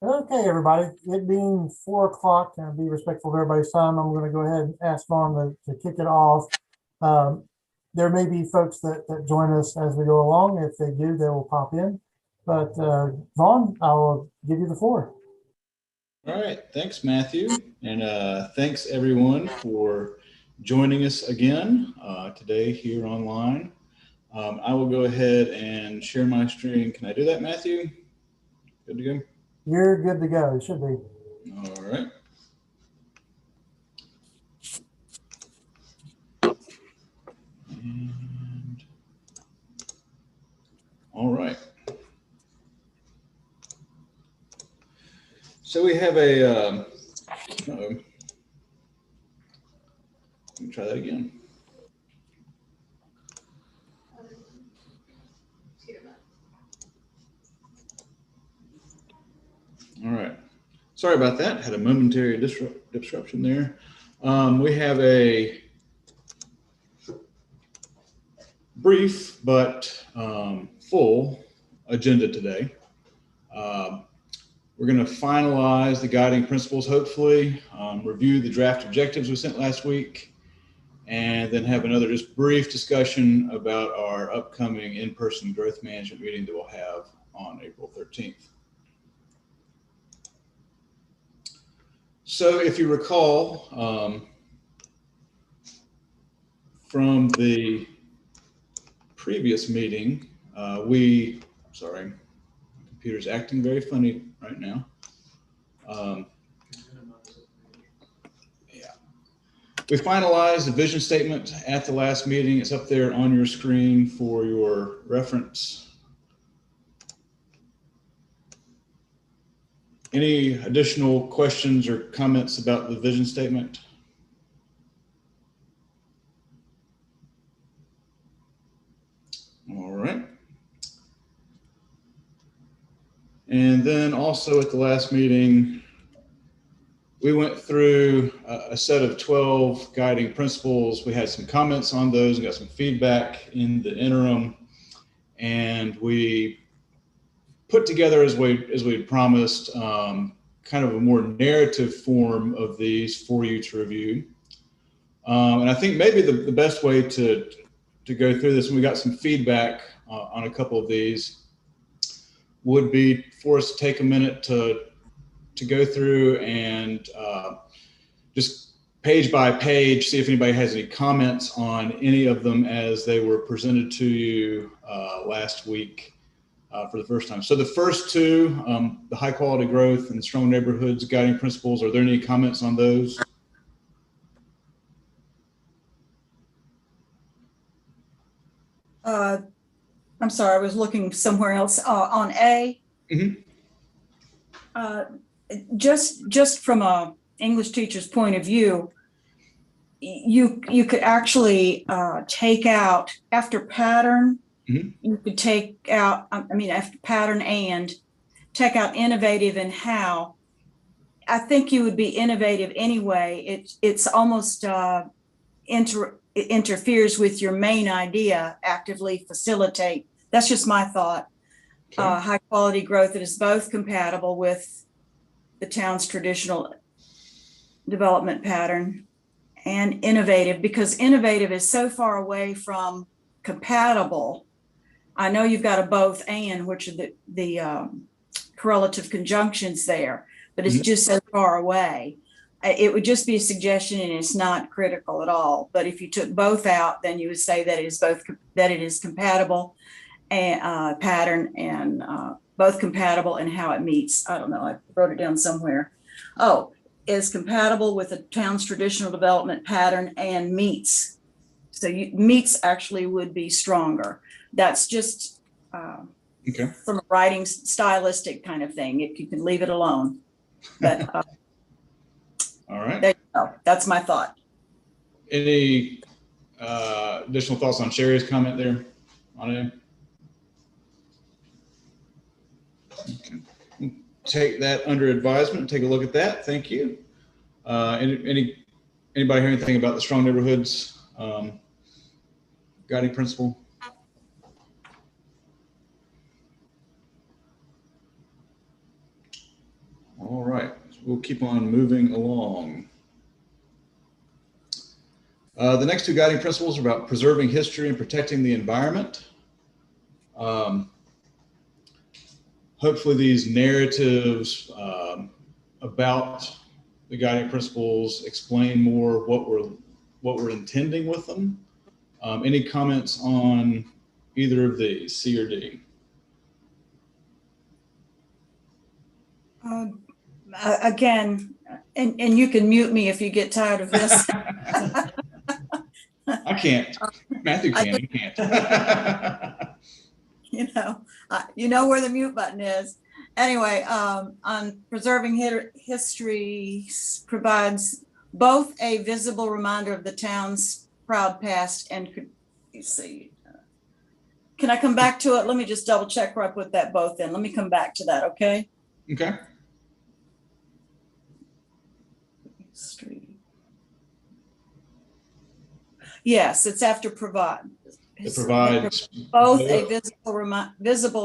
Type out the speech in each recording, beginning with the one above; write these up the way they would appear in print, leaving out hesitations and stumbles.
Okay, everybody, it being 4 o'clock, and be respectful of everybody's time, I'm going to go ahead and ask Vaughn to kick it off. There may be folks that join us as we go along. If they do, they will pop in. But Vaughn, I will give you the floor. All right, thanks, Matthew, and thanks everyone for joining us again today here online. I will go ahead and share my screen. Can I do that, Matthew? Good to go? You're good to go. It should be. All right. And, all right. So we have a, let me try that again. All right. Sorry about that. Had a momentary disruption there. We have a brief but full agenda today. We're going to finalize the guiding principles, hopefully, review the draft objectives we sent last week, and then have another just brief discussion about our upcoming in-person growth management meeting that we'll have on April 13th. So if you recall from the previous meeting, sorry, my computer's acting very funny right now. Yeah, we finalized the vision statement at the last meeting. It's up there on your screen for your reference. Any additional questions or comments about the vision statement? All right. And then also at the last meeting, we went through a set of 12 guiding principles. We had some comments on those and got some feedback in the interim. And we put together, as we had promised, kind of a more narrative form of these for you to review. And I think maybe the best way to go through this, and we got some feedback on a couple of these, would be for us to take a minute to go through and just page by page, see if anybody has any comments on any of them as they were presented to you last week for the first time. So the first two, the high quality growth and strong neighborhoods guiding principles, are there any comments on those? I'm sorry, I was looking somewhere else. On A, just from a English teacher's point of view, you could actually take out after pattern. You could take out, after pattern and take out innovative and how. I think you would be innovative anyway. It's almost interferes with your main idea, actively facilitate. That's just my thought. Okay. High quality growth that is both compatible with the town's traditional development pattern and innovative, because innovative is so far away from compatible. I know you've got a both and, which are the correlative conjunctions there, but it's just so far away. It would just be a suggestion, and it's not critical at all. But if you took both out, then you would say that it is both, that it is compatible and pattern, and both compatible and how it meets. I don't know, I wrote it down somewhere. Oh, is compatible with the town's traditional development pattern and meets. So meets actually would be stronger. That's just Okay. from a writing stylistic kind of thing. You can leave it alone. But All right. there you go. That's my thought. Any additional thoughts on Sherry's comment there on it? Okay. Take that under advisement. Take a look at that. Thank you. Anybody hear anything about the strong neighborhoods guiding principle? All right, we'll keep on moving along. The next two guiding principles are about preserving history and protecting the environment. Hopefully these narratives about the guiding principles explain more what we're intending with them. Any comments on either of these, C or D? Again, and you can mute me if you get tired of this. I can't. Matthew can. You can't. You know where the mute button is. Anyway, on preserving history provides both a visible reminder of the town's proud past and could you see. Can I come back to it? Let me just double check where I put that both in. Let me come back to that, okay? Okay. Yes, it's after provide. It provides both a visible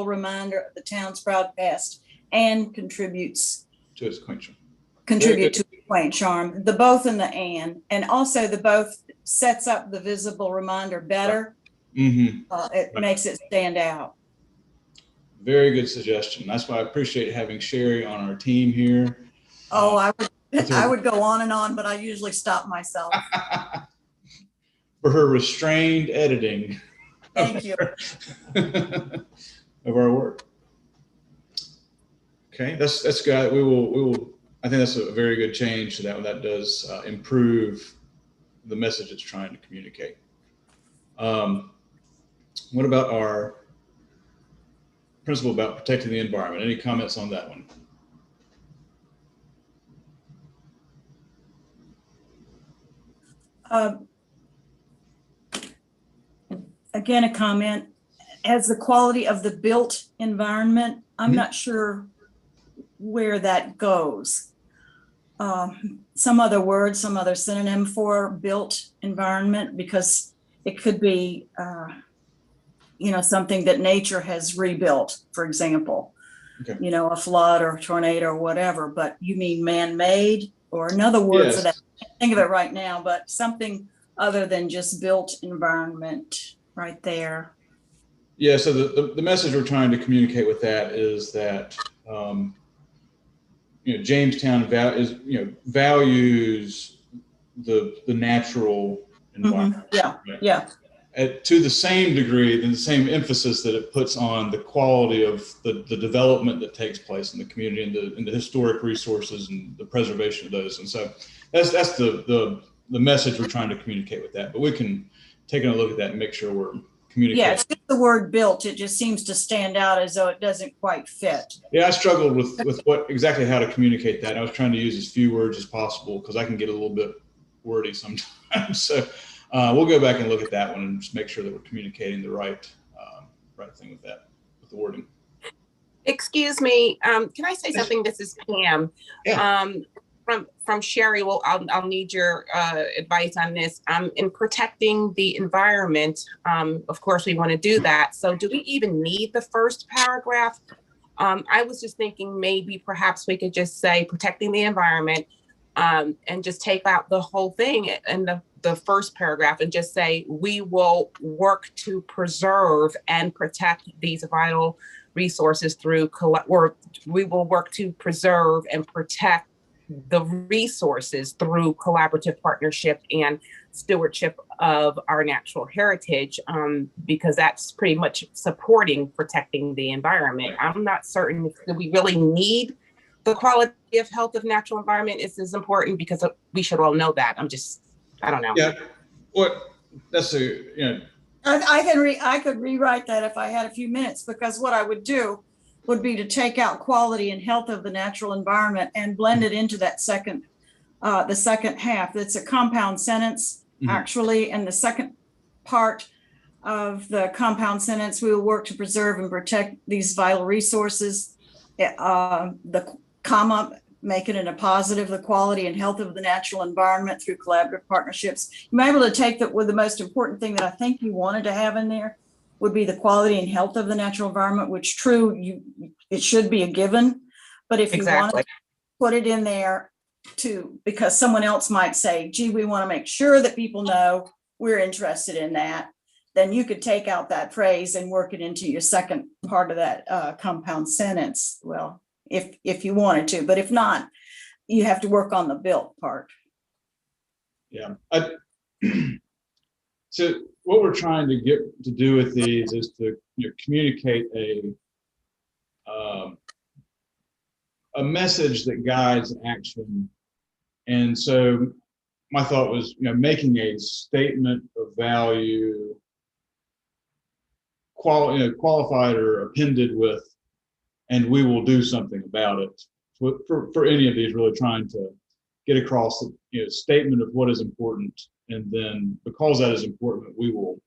reminder of the town's proud past and contributes to its quaint charm. Contribute to quaint charm. The both and the and also the both sets up the visible reminder better. Mm-hmm. It makes it stand out. Very good suggestion. That's why I appreciate having Sherry on our team here. Oh, I would go on and on, but I usually stop myself. For her restrained editing. Thank you. Of our work. Okay, that's good. We will. I think that's a very good change. That does improve the message it's trying to communicate. What about our principle about protecting the environment? Any comments on that one? Again, a comment. As the quality of the built environment, I'm not sure where that goes. Some other word, some other synonym for built environment, because it could be, something that nature has rebuilt, for example, Okay. A flood or a tornado or whatever, but you mean man-made or another word for that. I can't think of it right now, but something other than just built environment right there. Yeah, so the message we're trying to communicate with that is that Jamestown values the natural environment. Mm-hmm. Yeah. To the same degree, and the same emphasis that it puts on the quality of the development that takes place in the community and the historic resources and the preservation of those. And so that's the message we're trying to communicate with that. But we can take a look at that and make sure we're communicating. Yeah, it's just the word built. It just seems to stand out as though it doesn't quite fit. Yeah, I struggled with how to communicate that. I was trying to use as few words as possible because I can get a little bit wordy sometimes. So we'll go back and look at that one and just make sure that we're communicating the right thing with the wording. Excuse me, can I say something? This is Pam. Yeah. From Sherry. Well, I'll need your advice on this. In protecting the environment, of course, we want to do that. So do we even need the first paragraph? I was just thinking maybe perhaps we could just say protecting the environment, and just take out the whole thing in the first paragraph and just say we will work to preserve and protect these vital resources through or we will work to preserve and protect the resources through collaborative partnership and stewardship of our natural heritage, because that's pretty much supporting protecting the environment. I'm not certain if we really need the quality of health of natural environment is important, because we should all know that. I don't know. Yeah. What? That's I could rewrite that if I had a few minutes, because what I would do would be to take out quality and health of the natural environment and blend it into that the second half. That's a compound sentence, actually. And the second part of the compound sentence, we will work to preserve and protect these vital resources. The comma, make it in a positive, the quality and health of the natural environment through collaborative partnerships. You might be able to take that with the most important thing that I think you wanted to have in there would be the quality and health of the natural environment, which it should be a given. But if you want to put it in there too, because someone else might say, gee, we want to make sure that people know we're interested in that, then you could take out that phrase and work it into your second part of that compound sentence. Well, if you wanted to, but if not, you have to work on the built part. Yeah. So what we're trying to get to do with these is to communicate a message that guides action. And so my thought was, making a statement of value qualified or appended with, and we will do something about it. For any of these, really trying to get across the statement of what is important, and then because that is important, we will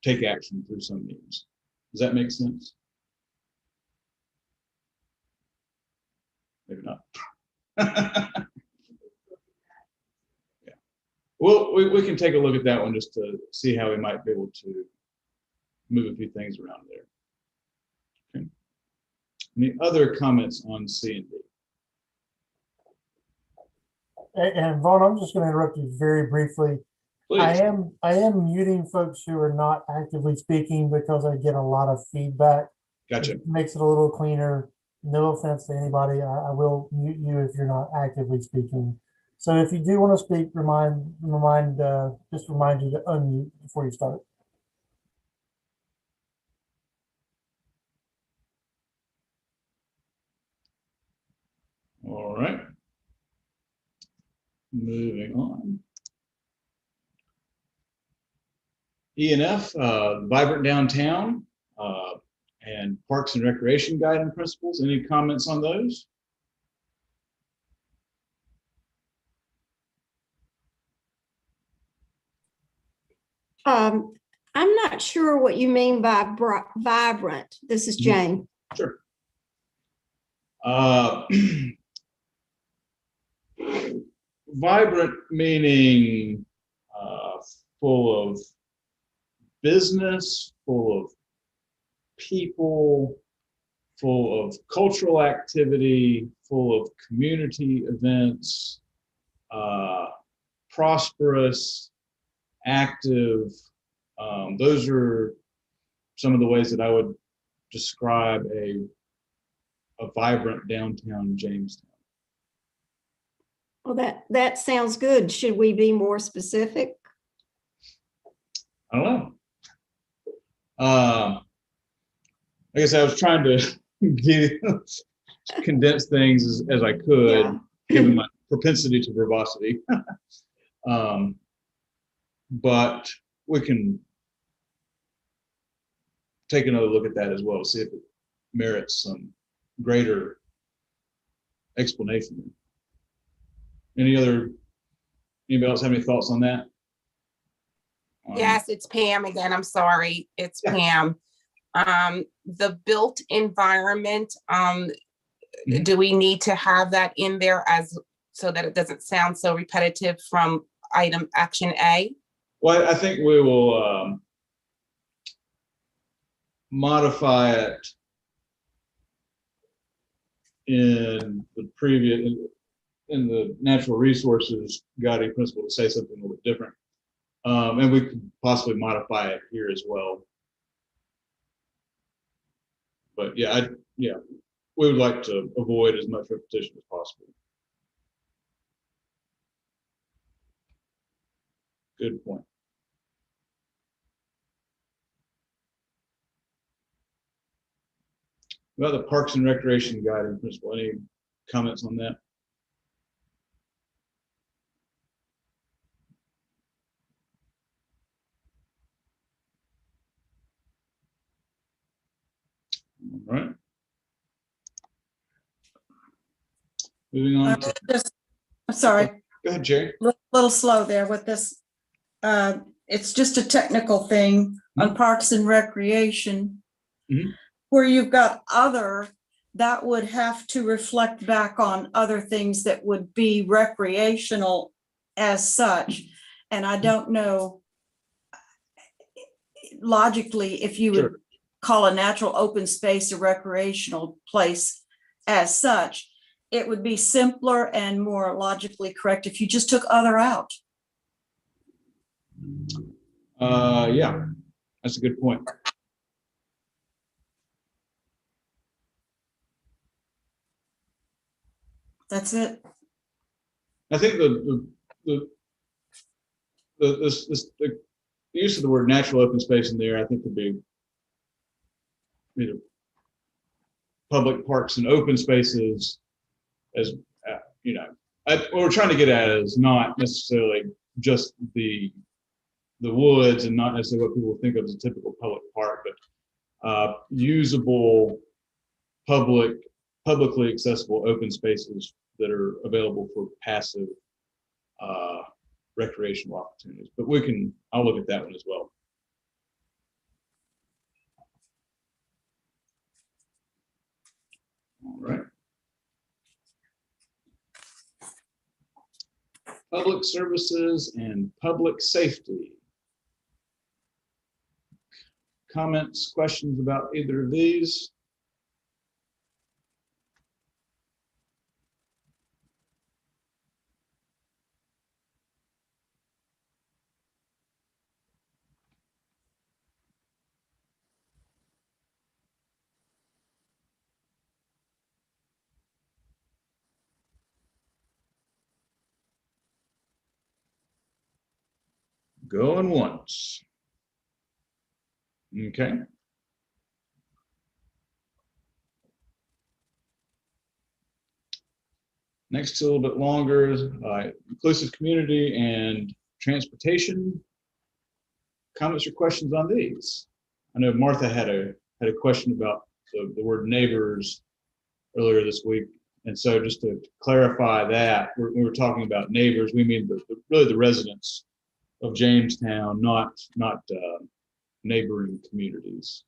take action through some means. Does that make sense? Maybe not. Yeah. Well, we can take a look at that one just to see how we might be able to move a few things around there. Okay. Any other comments on C and D? And Vaughn, I'm just going to interrupt you very briefly. Please. I am muting folks who are not actively speaking because I get a lot of feedback. Gotcha. It makes it a little cleaner. No offense to anybody. I will mute you if you're not actively speaking. So if you do want to speak, just remind you to unmute before you start. All right. Moving on. E and F, vibrant downtown, and parks and recreation guide and principles. Any comments on those? I'm not sure what you mean by vibrant. This is Jane. Sure. Vibrant meaning full of business, full of people, full of cultural activity, full of community events, prosperous, active. Those are some of the ways that I would describe a vibrant downtown Jamestown. Well, that sounds good. Should we be more specific? I don't know. I guess I was trying to condense things as I could, given my propensity to verbosity. But we can take another look at that as well to see if it merits some greater explanation. Anybody else have any thoughts on that? Yes, it's Pam again. I'm sorry. It's Pam. The built environment, Mhm. do we need to have that in there as, so that it doesn't sound so repetitive from item action A? Well, I think we will modify it in the previous, in the natural resources guiding principle to say something a little bit different. And we could possibly modify it here as well. But yeah, we would like to avoid as much repetition as possible. Good point. About the Parks and Recreation guiding principle, any comments on that? All right. Moving on to, I'm sorry, go ahead, Jerry. little slow there with this. It's just a technical thing on Parks and Recreation, Mhm. where you've got other, that would have to reflect back on other things that would be recreational as such. And I don't know logically if you would Sure. call a natural open space a recreational place as such. It would be simpler and more logically correct if you just took other out. Yeah, that's a good point. That's it. I think the use of the word natural open space in there, I think, could be, public parks and open spaces, as what we're trying to get at is not necessarily just the woods and not necessarily what people think of as a typical public park, but usable publicly accessible open spaces that are available for passive recreational opportunities. But I'll look at that one as well. All right. Public services and public safety. Comments, questions about either of these? Going once. Okay. Next, a little bit longer, inclusive community and transportation. Comments or questions on these? I know Martha had a question about the word neighbors earlier this week. And so just to clarify that, when we're talking about neighbors, we mean really the residents of Jamestown, not neighboring communities.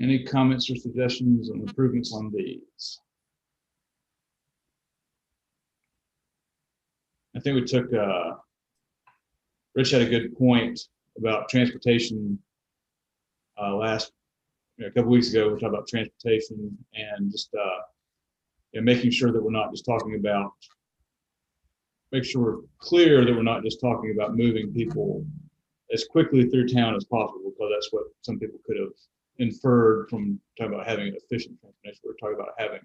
Any comments or suggestions on improvements on these? I think we took, Rich had a good point about transportation a couple weeks ago. We talked about transportation and just making sure that we're not just talking about, make sure we're clear that we're not just talking about moving people as quickly through town as possible, because that's what some people could have inferred from talking about having an efficient transportation. We're talking about having.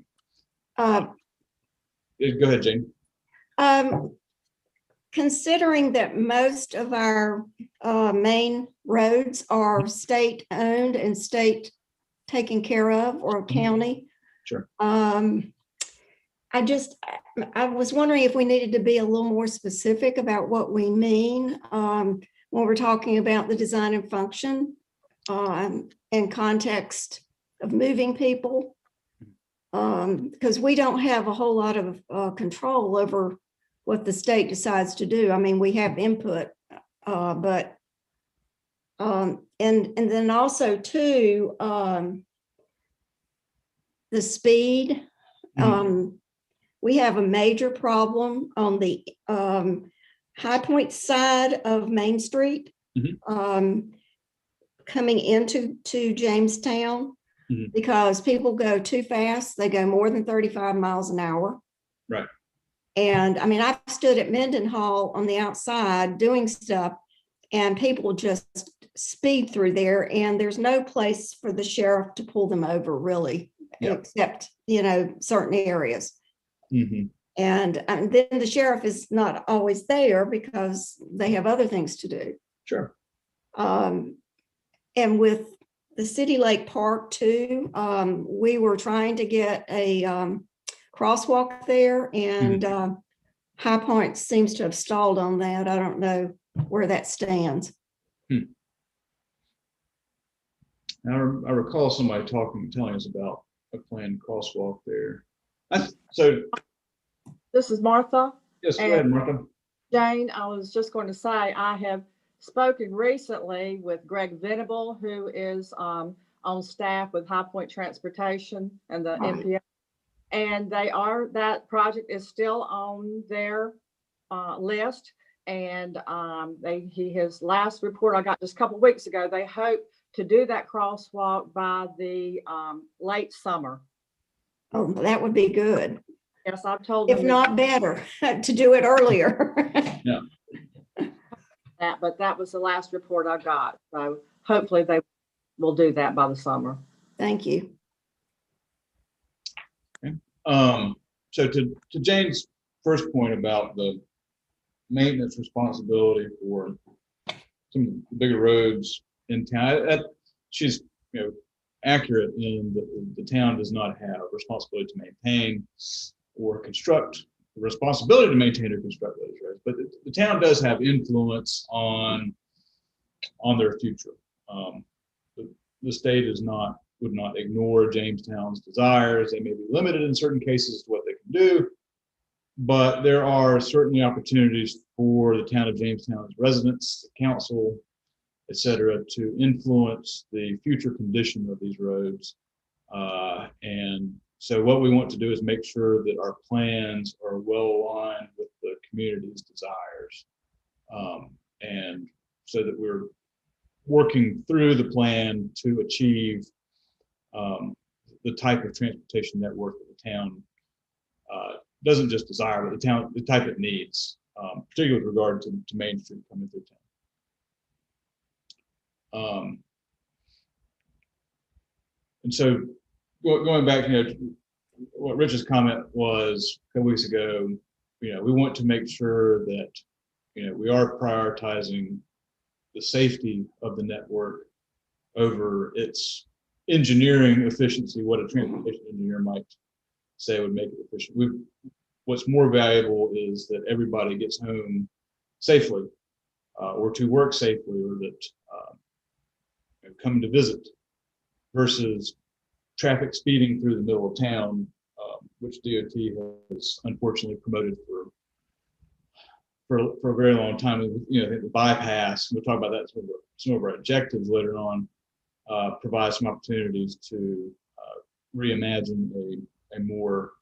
Go ahead, Jane. Considering that most of our main roads are state owned and state taken care of, or county. Sure. I was wondering if we needed to be a little more specific about what we mean when we're talking about the design and function in context of moving people, because we don't have a whole lot of control over what the state decides to do. I mean, we have input, but and then also too, the speed. We have a major problem on the High Point side of Main Street, coming into Jamestown, because people go too fast. They go more than 35 miles an hour. Right. And I mean, I've stood at Mendenhall on the outside doing stuff, and people just speed through there, and there's no place for the sheriff to pull them over, really, except, certain areas. And then the sheriff is not always there because they have other things to do. Sure. And with the City Lake Park too, we were trying to get a crosswalk there, and High Point seems to have stalled on that. I don't know where that stands. I recall somebody telling us about a planned crosswalk there. So, This is Martha. yes, go ahead, Martha. Jane, I was just going to say, I have spoken recently with Greg Venable, who is on staff with High Point Transportation and the MPA. And that project is still on their list. And his last report I got just a couple of weeks ago, they hope to do that crosswalk by the late summer. Oh, that would be good. Yes, I've told them. If not better, to do it earlier. Yeah. But that was the last report I got. So hopefully they will do that by the summer. Thank you. Okay. So to Jane's first point about the maintenance responsibility for some of the bigger roads in town, she's accurate in that the town does not have responsibility to maintain or construct, the responsibility to maintain or construct those roads, but the town does have influence on their future. The state would not ignore Jamestown's desires. They may be limited in certain cases to what they can do, but there are certainly opportunities for the town of Jamestown's residents, the council, et cetera, to influence the future condition of these roads. And so what we want to do is make sure that our plans are well aligned with the community's desires. And so that we're working through the plan to achieve the type of transportation network that the town doesn't just desire, but the type it needs, particularly with regard to Main Street coming through town. And so going back, what Rich's comment was a couple weeks ago, we want to make sure that, we are prioritizing the safety of the network over its engineering efficiency, what a transportation engineer might say would make it efficient. What's more valuable is that everybody gets home safely, or to work safely, or that come to visit, versus traffic speeding through the middle of town, which DOT has unfortunately promoted for a very long time. The bypass, we'll talk about that, some of our objectives later on, provide some opportunities to reimagine a more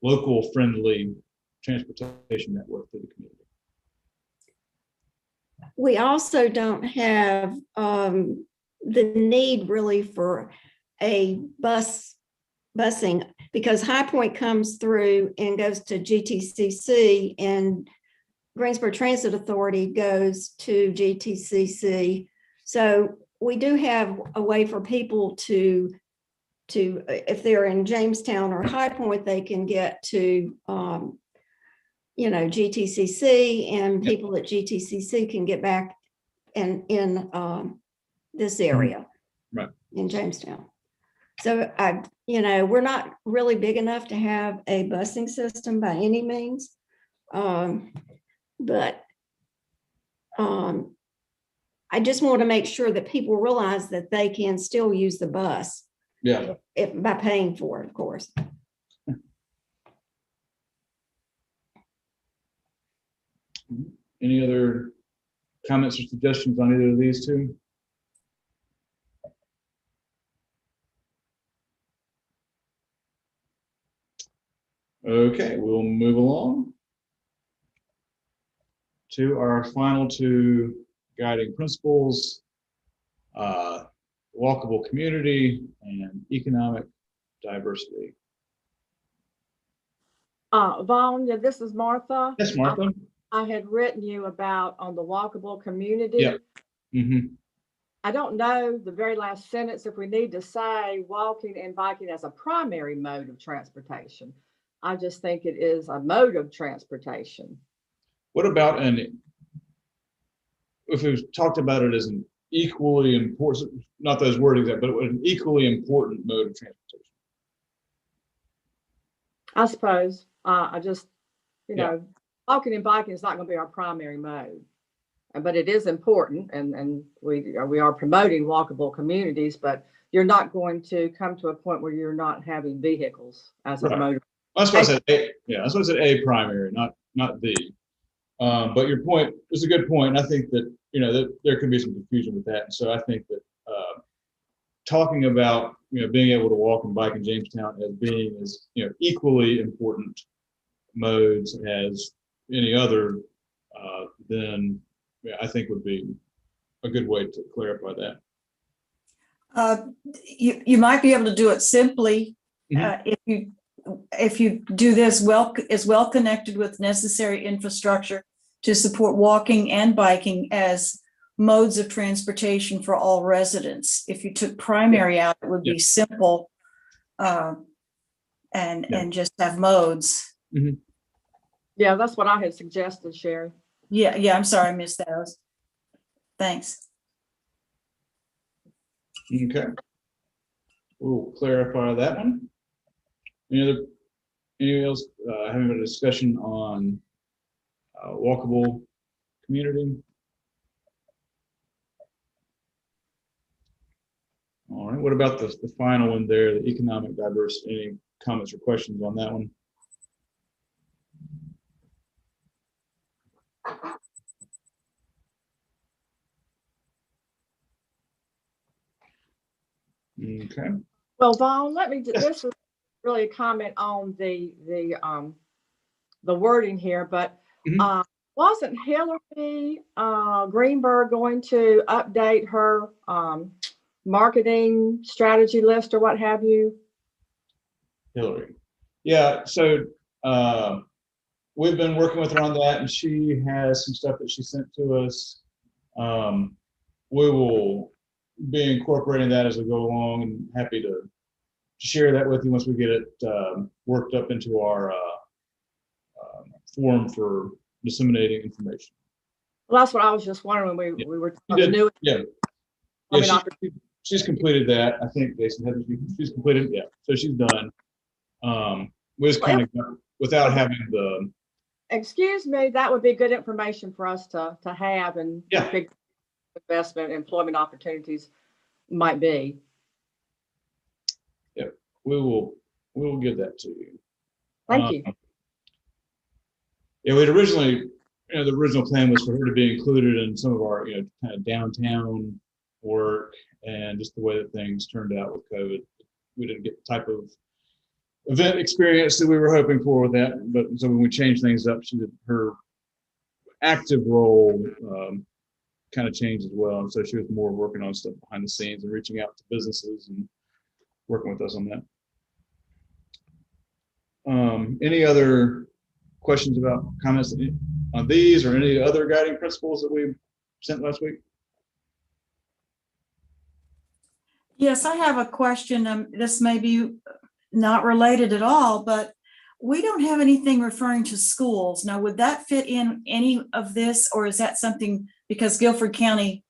local friendly transportation network for the community. We also don't have the need really for a busing, because High Point comes through and goes to GTCC, and Greensboro Transit Authority goes to GTCC. So we do have a way for people to if they're in Jamestown or High Point, they can get to GTCC, and people at GTCC can get back in this area, right, in Jamestown. So we're not really big enough to have a busing system by any means, but I just want to make sure that people realize that they can still use the bus, by paying for it, of course. Any other comments or suggestions on either of these two? Okay, we'll move along to our final two guiding principles, walkable community and economic diversity. Vaughn, yeah, this is Martha. Yes, Martha. I had written you about on the walkable community. Yep. Mm-hmm. I don't know the very last sentence if we need to say walking and biking as a primary mode of transportation. I just think it is a mode of transportation. What about if we've talked about it as an equally important, not those wordings, but an equally important mode of transportation? I suppose I just, walking and biking is not going to be our primary mode, but it is important, and we are promoting walkable communities. But you're not going to come to a point where you're not having vehicles as a mode. That's why I said A. Yeah, that's why I said A primary, not the. But your point is a good point, and I think that that there could be some confusion with that. And so I think that talking about being able to walk and bike in Jamestown as being as equally important modes as any other, then I think would be a good way to clarify that. You might be able to do it simply if you do this is well connected with necessary infrastructure to support walking and biking as modes of transportation for all residents. If you took primary out, it would be simple and just have modes. Mm-hmm. Yeah, that's what I had suggested, Sherry. Yeah, I'm sorry I missed those. Thanks. Okay. We'll clarify that one. Anyone else having a discussion on walkable community? All right. What about the final one there, the economic diversity? Any comments or questions on that one? Okay. Well, Vaughn, this is really a comment on the wording here, but wasn't Hillary Greenberg going to update her marketing strategy list or what have you? Hillary. Yeah, so we've been working with her on that, and she has some stuff that she sent to us. We will be incorporating that as we go along, and happy to share that with you once we get it worked up into our form for disseminating information. Well, that's what I was just wondering when we were doing. She's completed that. I think Jason she's completed. Yeah, so she's done. We just kind of without having the. Excuse me, that would be good information for us to have, and big investment employment opportunities might be. Yeah, we will give that to you. Thank you. Yeah, we'd originally, the original plan was for her to be included in some of our, kind of downtown work, and just the way that things turned out with COVID, we didn't get the type of event experience that we were hoping for with that. But so when we changed things up, her active role kind of changed as well. And so she was more working on stuff behind the scenes and reaching out to businesses and working with us on that. Any other questions about comments on these or any other guiding principles that we sent last week? Yes, I have a question. This may be not related at all, but we don't have anything referring to schools. Now, would that fit in any of this, or is that something, because Guilford County,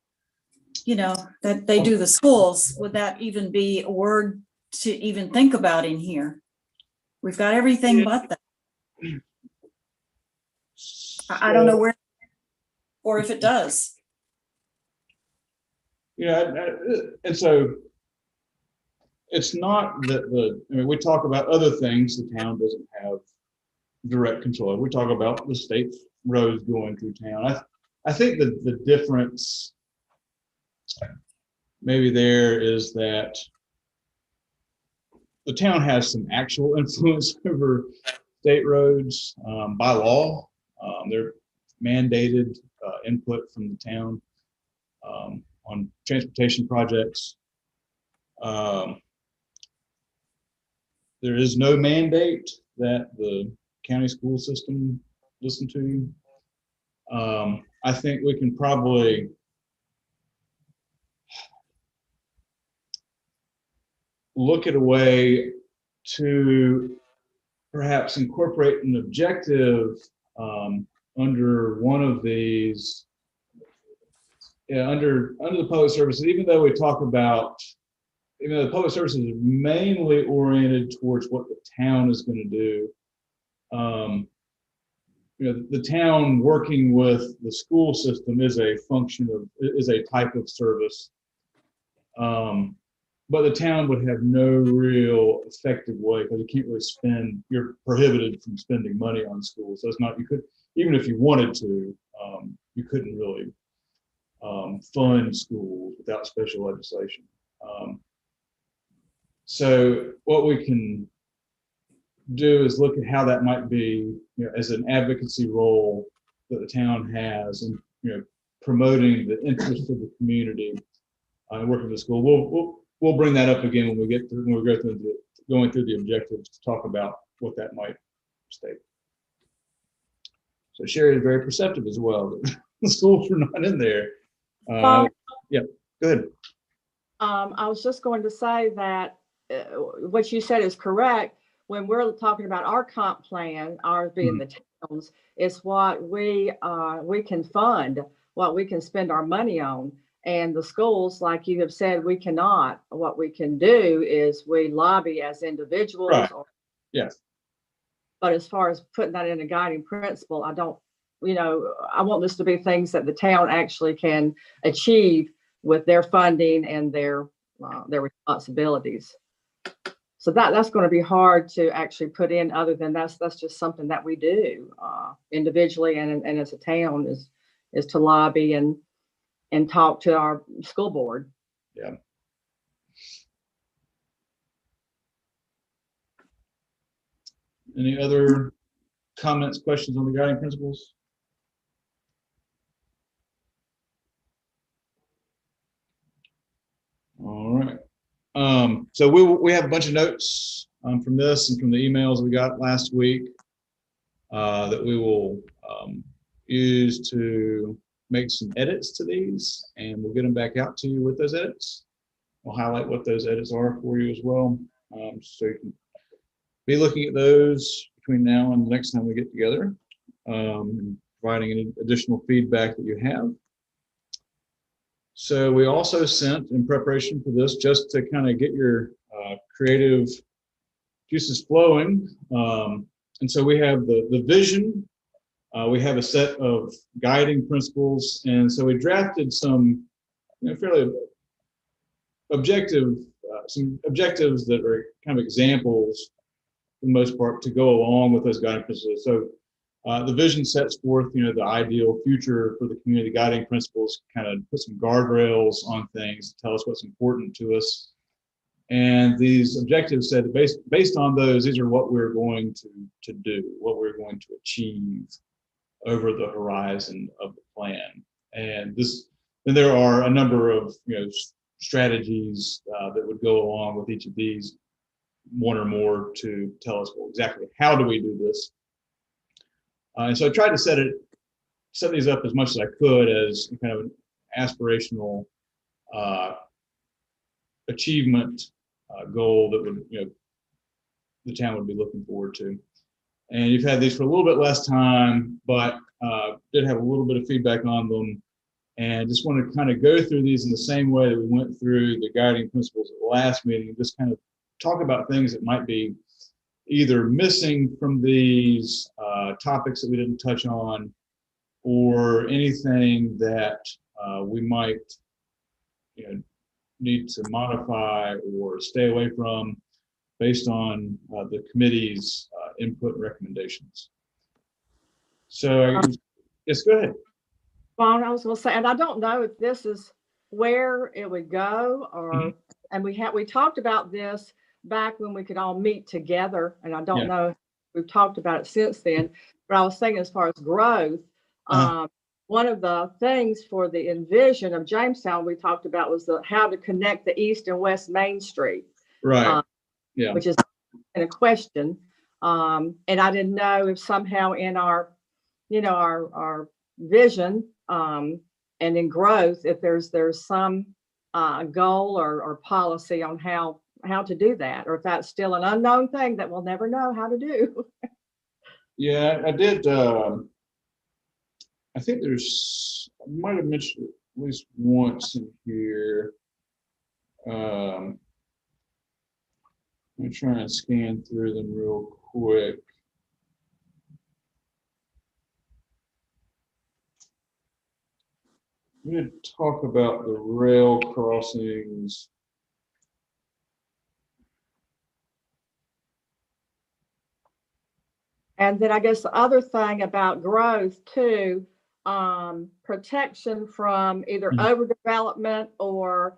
that they do the schools, would that even be a word to even think about in here? We've got everything but that. I don't know where, or if it does. And so it's not that we talk about other things the town doesn't have direct control. We talk about the state roads going through town. I think that the difference maybe there is that the town has some actual influence over state roads by law. They're mandated input from the town on transportation projects. There is no mandate that the county school system listen to. I think we can probably look at a way to perhaps incorporate an objective under one of these, under the public services, even though we talk about, even though the public services is mainly oriented towards what the town is going to do. The town working with the school system is a function of, is a type of service. But the town would have no real effective way, because you can't really spend, you're prohibited from spending money on schools. So it's not, you could, even if you wanted to, you couldn't really fund schools without special legislation. So what we can do is look at how that might be, as an advocacy role that the town has, and promoting the interest of the community and working with the school. We'll bring that up again when we get through, when we go through going through the objectives to talk about what that might state. So Sherry is very perceptive as well. The schools are not in there. Yeah, go ahead. I was just going to say that what you said is correct. When we're talking about our comp plan, ours being the towns, it's what we can fund, what we can spend our money on. And the schools, like you have said, we cannot. What we can do is we lobby as individuals. Right. Yes. But as far as putting that in a guiding principle, I don't, I want this to be things that the town actually can achieve with their funding and their responsibilities. So that's going to be hard to actually put in, other than that's just something that we do individually and as a town is to lobby and talk to our school board. Yeah. Any other comments, questions on the guiding principles? All right. So we have a bunch of notes from this and from the emails we got last week that we will use to make some edits to these, and we'll get them back out to you with those edits. We'll highlight what those edits are for you as well, so you can be looking at those between now and the next time we get together, and providing any additional feedback that you have. So we also sent, in preparation for this, just to kind of get your creative juices flowing. And so we have the vision. We have a set of guiding principles, and so we drafted some fairly objective, some objectives that are kind of examples, for the most part, to go along with those guiding principles. So the vision sets forth, the ideal future for the community. Guiding principles kind of put some guardrails on things, tell us what's important to us. And these objectives said that based on those, these are what we're going to do, what we're going to achieve over the horizon of the plan. And then there are a number of strategies that would go along with each of these, one or more, to tell us, well, exactly how do we do this. And so I tried to set these up as much as I could as kind of an aspirational achievement goal that would the town would be looking forward to. And you've had these for a little bit less time, but did have a little bit of feedback on them, and just want to kind of go through these in the same way that we went through the guiding principles at the last meeting, and just kind of talk about things that might be either missing from these topics that we didn't touch on, or anything that we might need to modify or stay away from. based on the committee's input and recommendations. So yes, go ahead. Well, I was going to say, and I don't know if this is where it would go, or and we talked about this back when we could all meet together, and I don't know if we've talked about it since then. But I was thinking, as far as growth, one of the things for the envision of Jamestown we talked about was how to connect the East and West Main Street, Right. Which is a question, and I didn't know if somehow in our, our vision and in growth, if there's some goal or policy on how to do that, or if that's still an unknown thing that we'll never know how to do. Yeah, I did. I think I might have mentioned it at least once in here. I'm trying to scan through them real quick. We did talk about the rail crossings. And then I guess the other thing about growth too, protection from either overdevelopment or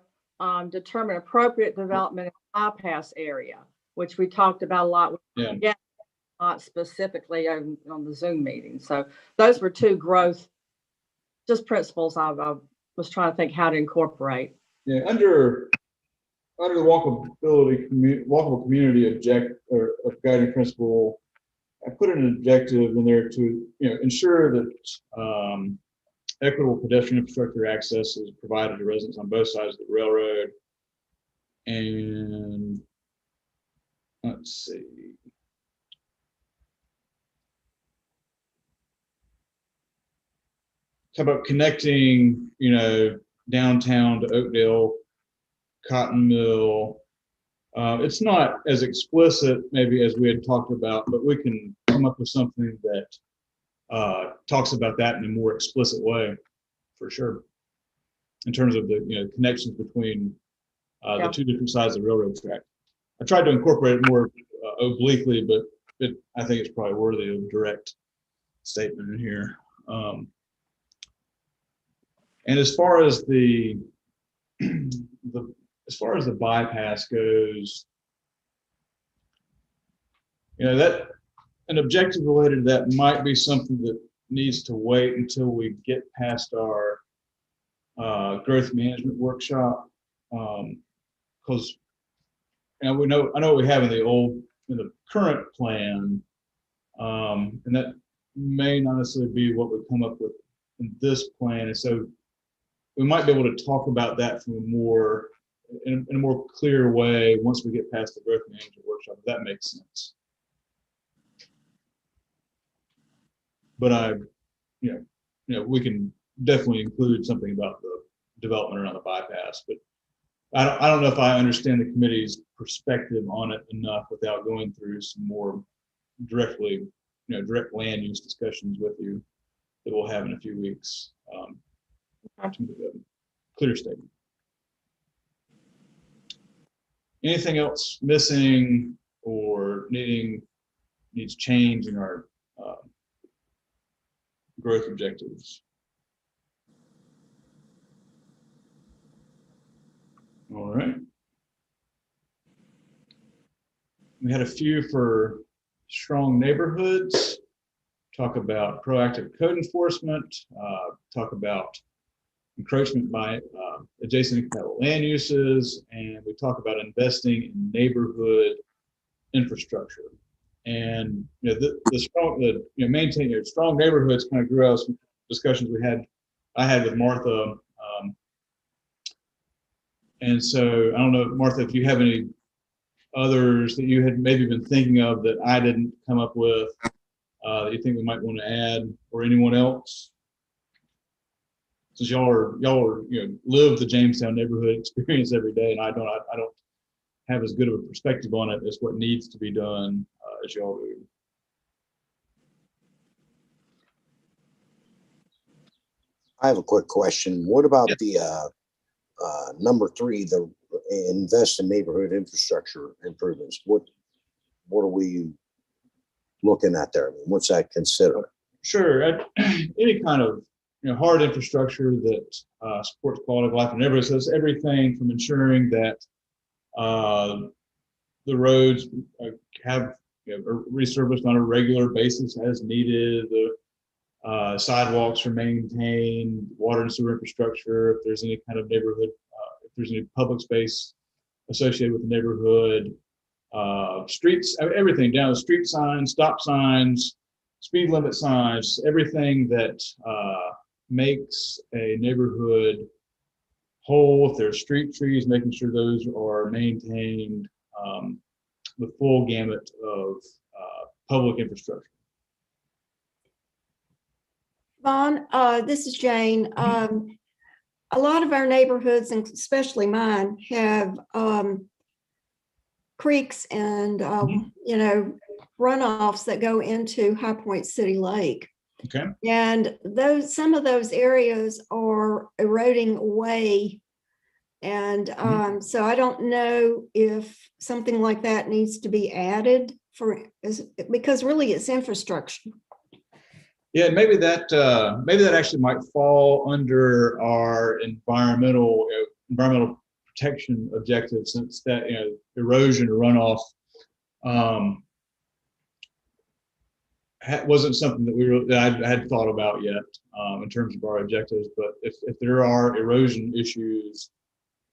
determine appropriate development in the bypass area, which we talked about a lot. Yeah, not specifically on the Zoom meeting. So those were two growth, just principles I was trying to think how to incorporate. Yeah, under the walkable community guiding principle, I put an objective in there to ensure that equitable pedestrian infrastructure access is provided to residents on both sides of the railroad. And let's see. How about connecting, downtown to Oakdale, Cotton Mill? It's not as explicit maybe as we had talked about, but we can come up with something that talks about that in a more explicit way, for sure, in terms of the connections between the two different sides of the railroad track. I tried to incorporate it more obliquely, but I think it's probably worthy of direct statement in here. And as far as the bypass goes, that an objective related to that might be something that needs to wait until we get past our growth management workshop, because I know we have in the current plan, and that may not necessarily be what we come up with in this plan, and so we might be able to talk about that from in a more clear way once we get past the growth management workshop, if that makes sense. But we can definitely include something about the development around the bypass. But I don't know if I understand the committee's perspective on it enough without going through some more direct land use discussions with you that we'll have in a few weeks. Clear statement. Anything else missing or needs change in our growth objectives? All right. We had a few for strong neighborhoods, talk about proactive code enforcement, talk about encroachment by adjacent incompatible land uses, and we talk about investing in neighborhood infrastructure. And maintaining strong neighborhoods kind of grew out of some discussions I had with Martha. And so I don't know, Martha, if you have any others that you had maybe been thinking of that I didn't come up with that you think we might want to add, or anyone else, since y'all are live the Jamestown neighborhood experience every day, and I don't have as good of a perspective on it as what needs to be done as y'all do. I have a quick question. What about the number 3, the invest in neighborhood infrastructure improvements, what are we looking at there? I mean, what's that considered? Sure. Any kind of hard infrastructure that supports quality of life in neighborhoods. So it's everything from ensuring that the roads have are resurfaced on a regular basis as needed. The sidewalks are maintained, water and sewer infrastructure. If there's any kind of neighborhood, if there's any public space associated with the neighborhood, streets, everything down to street signs, stop signs, speed limit signs, everything that makes a neighborhood whole. If there's street trees, making sure those are maintained, the full gamut of public infrastructure. Vaughn, this is Jane. A lot of our neighborhoods, and especially mine, have creeks and runoffs that go into High Point City Lake. Okay. And some of those areas are eroding away. And so I don't know if something like that needs to be added because really it's infrastructure. Yeah, maybe that actually might fall under our environmental protection objective, since that erosion or runoff wasn't something that I had thought about yet in terms of our objectives. But if there are erosion issues,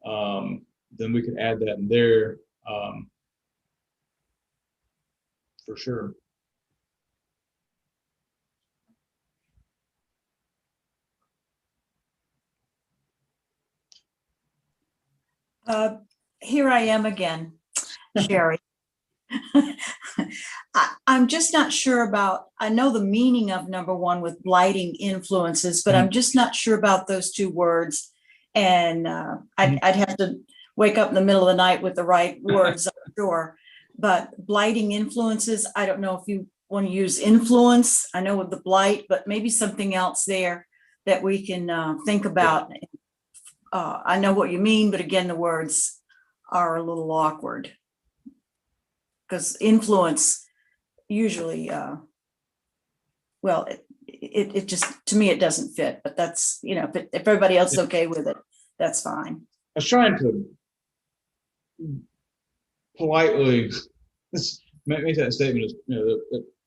then we could add that in there for sure. Here I am again, Sherry. I'm just not sure about, I know the meaning of number one with blighting influences, but I'm just not sure about those two words. And I'd have to wake up in the middle of the night with the right words, I'm sure. But blighting influences, I don't know if you want to use influence. I know with the blight, but maybe something else there that we can think about. I know what you mean, but again, the words are a little awkward because influence usually, well, it just, to me, it doesn't fit, but that's, if everybody else is okay with it, that's fine. I was trying to politely make that statement as,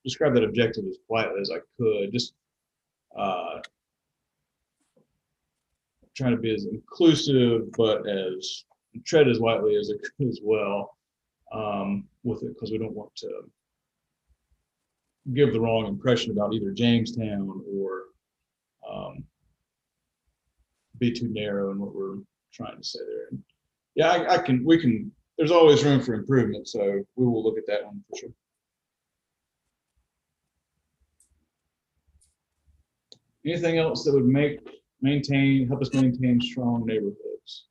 describe that objective as politely as I could, just trying to be as inclusive, but tread as lightly as it could as well with it, because we don't want to give the wrong impression about either Jamestown or be too narrow in what we're trying to say there. And yeah, we can, there's always room for improvement, so we will look at that one for sure. Anything else that would help us maintain strong neighborhoods?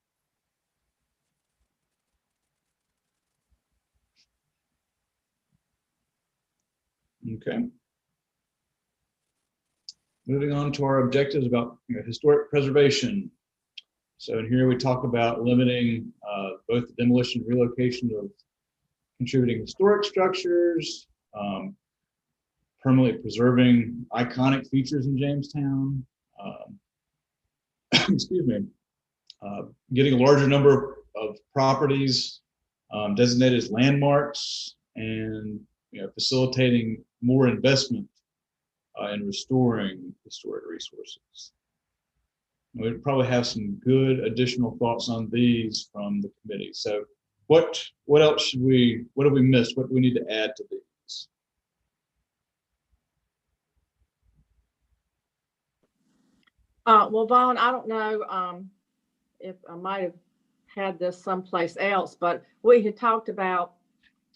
Okay. Moving on to our objectives about historic preservation. So in here we talk about limiting both the demolition and relocation of contributing historic structures, permanently preserving iconic features in Jamestown, excuse me, getting a larger number of properties designated as landmarks, and facilitating more investment in restoring historic resources. We'd probably have some good additional thoughts on these from the committee. So what else what have we missed? What do we need to add to these? Well, Vaughn, I don't know if I might have had this someplace else, but we had talked about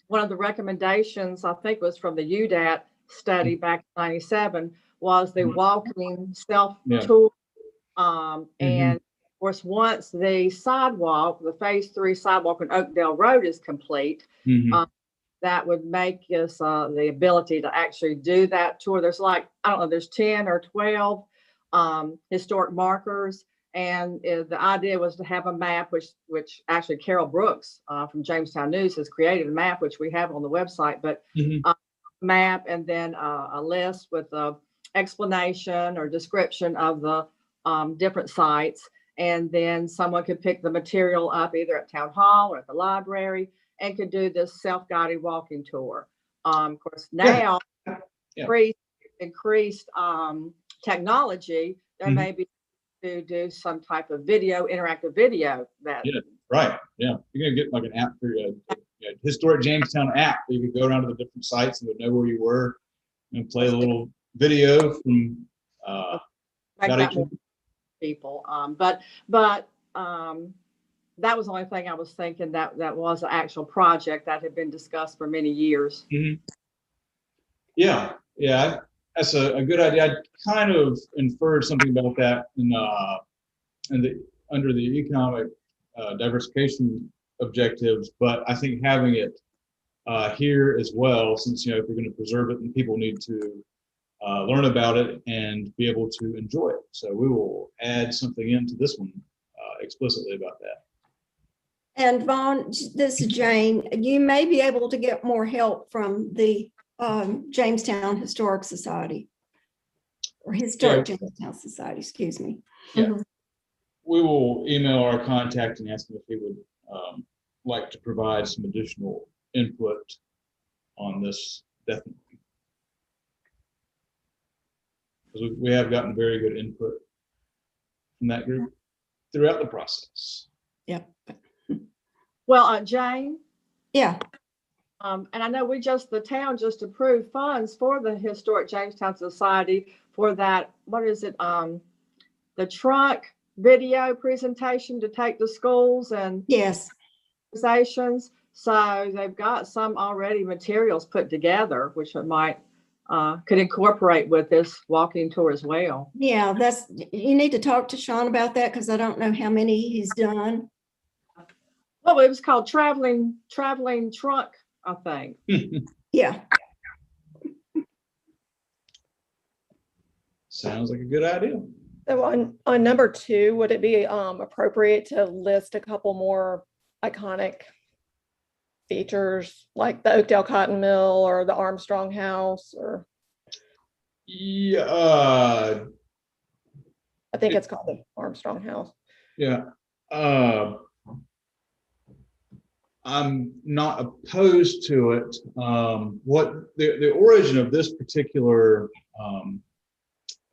one of the recommendations, I think it was from the UDAT study back in '97, was the walking self-tour. And of course, once the sidewalk, the phase 3 sidewalk on Oakdale Road is complete, that would make us the ability to actually do that tour. There's there's 10 or 12 historic markers And the idea was to have a map, which actually Carol Brooks from Jamestown News has created a map, which we have on the website, but map and then a list with a explanation or description of the different sites. And then someone could pick the material up either at town hall or at the library and could do this self-guided walking tour. Of course, now increased technology, there may be to do some type of interactive video that. Yeah, right. Yeah, you're gonna get like an app for a historic Jamestown app. You could go around to the different sites and would know where you were and play a little video from. People, but that was the only thing I was thinking that was an actual project that had been discussed for many years. Yeah, that's a good idea. I kind of inferred something about that under the economic diversification objectives, but I think having it here as well, since if we're going to preserve it, and people need to learn about it and be able to enjoy it. So we will add something into this one explicitly about that. And Vaughn, this is Jane. You may be able to get more help from the Jamestown Historic Society or Historic Jamestown Society, excuse me. Yeah. We will email our contact and ask him if he would like to provide some additional input on this, definitely. Because we have gotten very good input from that group throughout the process. Yep. Well, Jane. Yeah. And I know the town just approved funds for the Historic Jamestown Society for that, what is it? The trunk video presentation to take to schools and organizations. So they've got some already materials put together, which it might could incorporate with this walking tour as well. Yeah, you need to talk to Sean about that because I don't know how many he's done. Well, it was called traveling trunk, I think. Yeah. Sounds like a good idea. So on number 2, would it be appropriate to list a couple more iconic features like the Oakdale Cotton Mill or the Armstrong House? Or yeah, I think it's called the Armstrong House. Yeah. I'm not opposed to it. What the origin of this particular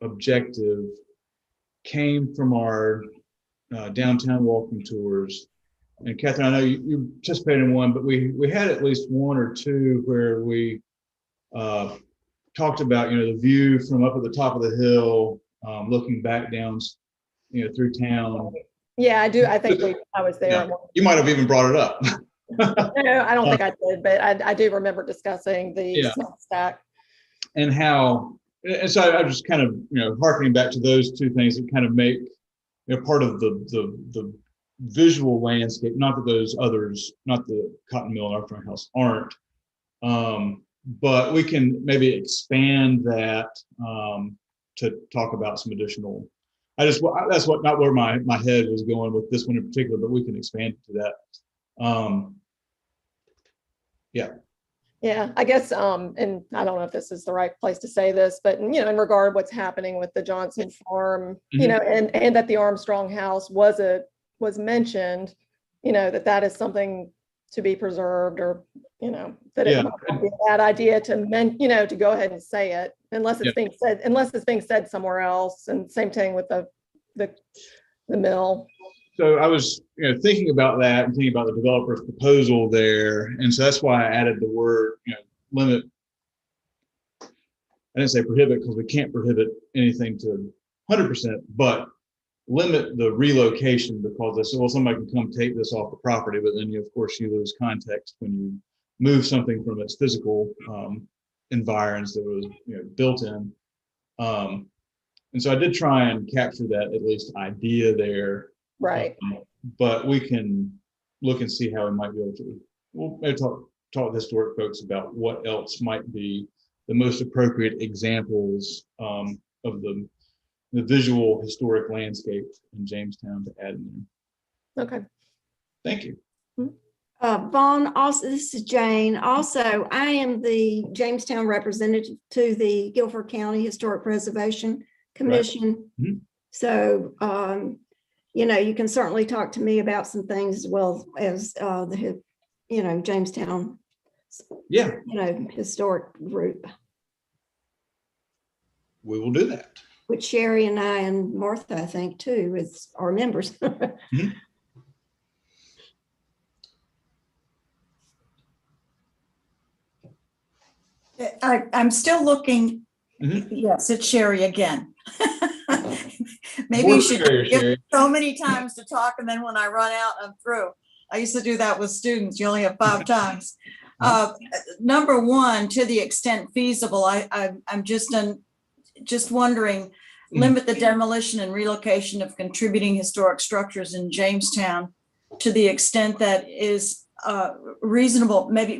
objective came from our downtown walking tours. And Catherine, I know you participated in one, but we had at least one or two where we talked about the view from up at the top of the hill, looking back down through town. Yeah, I do. I think I was there. Yeah. You might have even brought it up. No, I don't think I did, but I do remember discussing the stack. And how, and so I was kind of, harkening back to those two things that kind of make, part of the visual landscape, not that those others, not the Cotton Mill and Armstrong House aren't, but we can maybe expand that to talk about some additional, that's not where my head was going with this one in particular, but we can expand it to that. Yeah, I guess, and I don't know if this is the right place to say this, but in regard to what's happening with the Johnson farm, and that the Armstrong House was mentioned, that is something to be preserved, or that it might be a bad idea to go ahead and say it unless it's being said somewhere else. And same thing with the mill. So I was thinking about that and thinking about the developer's proposal there. And so that's why I added the word, limit. I didn't say prohibit because we can't prohibit anything to 100%, but limit the relocation, because they said, well, somebody can come take this off the property, but then of course you lose context when you move something from its physical environs that was built in. And so I did try and capture that at least idea there. Right. But we can look and see how we might be able to. We'll maybe talk with historic folks about what else might be the most appropriate examples of the the visual historic landscape in Jamestown to add in there. Okay. Thank you. Vaughn, also, this is Jane. Also, I am the Jamestown representative to the Guilford County Historic Preservation Commission. Mhm. So, you can certainly talk to me about some things as well as Jamestown, Yeah, historic group, we will do that. which Sherry and I and Martha, I think, too, is our members. Mhm. I'm still looking. Mhm. Yes, it's Sherry again. Maybe Board you should Chair, give Sherry. so many times to talk, and then when I run out, I'm through. I used to do that with students. You only have 5 times. Number one, to the extent feasible, I'm just wondering, limit the demolition and relocation of contributing historic structures in Jamestown to the extent that is reasonable, maybe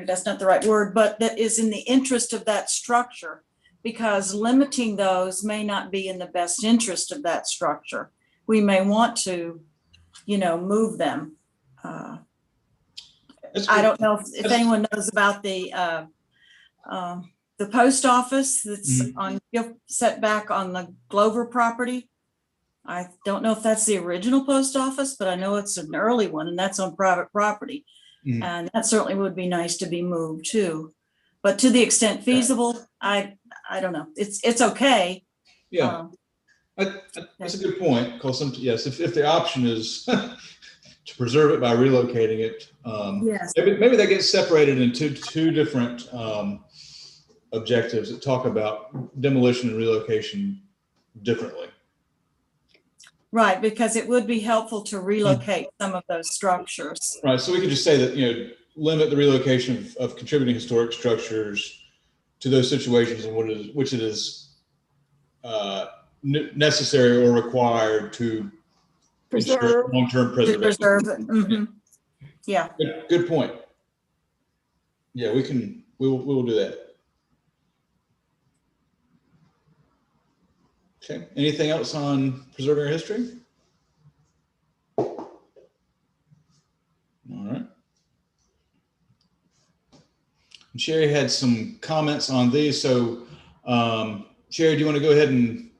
that's not the right word, but that is in the interest of that structure, because limiting those may not be in the best interest of that structure. We may want to, move them. I don't know if anyone knows about the post office that's set back on the Glover property. I don't know if that's the original post office, but I know it's an early one, and that's on private property. And that certainly would be nice to be moved too. But to the extent feasible, I don't know. It's okay. Yeah, that's a good point. Because yes, if the option is to preserve it by relocating it, Yes. maybe that gets separated into two different objectives that talk about demolition and relocation differently. Right, because it would be helpful to relocate some of those structures. Right, so we could just say that, limit the relocation of contributing historic structures to those situations in which it is necessary or required to Preserve. long-term preservation. Preserve it. Mm-hmm. Yeah. Good point. Yeah, we will do that. Okay, anything else on preserving our history? All right. And Sherry had some comments on these. So Sherry, do you want to go ahead and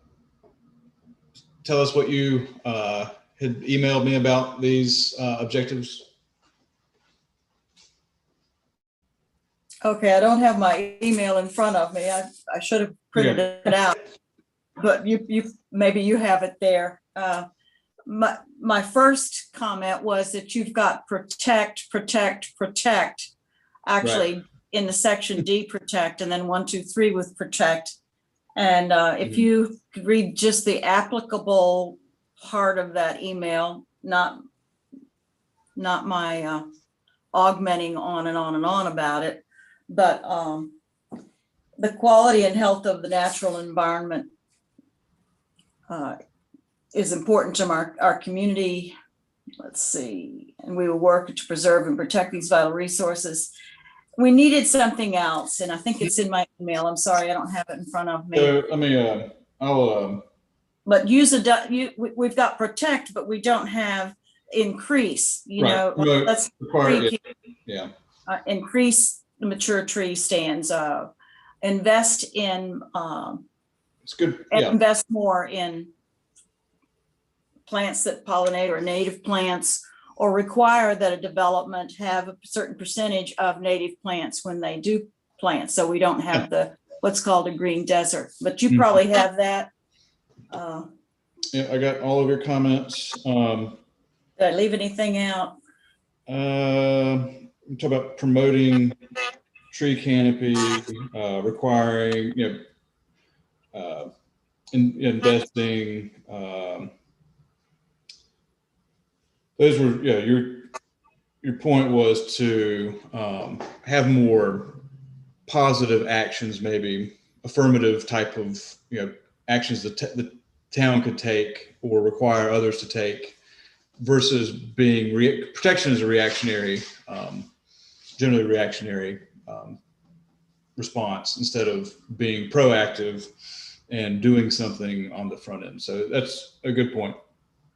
tell us what you had emailed me about these objectives? Okay, I don't have my email in front of me. I should have printed it out, but maybe you have it there. My first comment was that you've got protect, actually right in the section D, protect, and then 1, 2, 3 with protect. And if you could read just the applicable part of that email, not my augmenting on and on and on about it, but the quality and health of the natural environment is important to our community. Let's see, and we will work to preserve and protect these vital resources. We needed something else, and I think it's in my email. I'm sorry, I don't have it in front of me. Let me, I'll. But we've got protect, but we don't have increase. Let's increase the mature tree stands. Invest in. It's good. Yeah. Invest more in plants that pollinate or native plants, or require that a development have a certain percentage of native plants when they do plant, so we don't have what's called a green desert. But you probably have that. Yeah, I got all of your comments. Did I leave anything out? We talk about promoting tree canopy, requiring, investing. Those were, your point was to have more positive actions, maybe affirmative type of, actions that the town could take or require others to take, versus being protection is a reactionary, generally reactionary response, instead of being proactive and doing something on the front end. So that's a good point.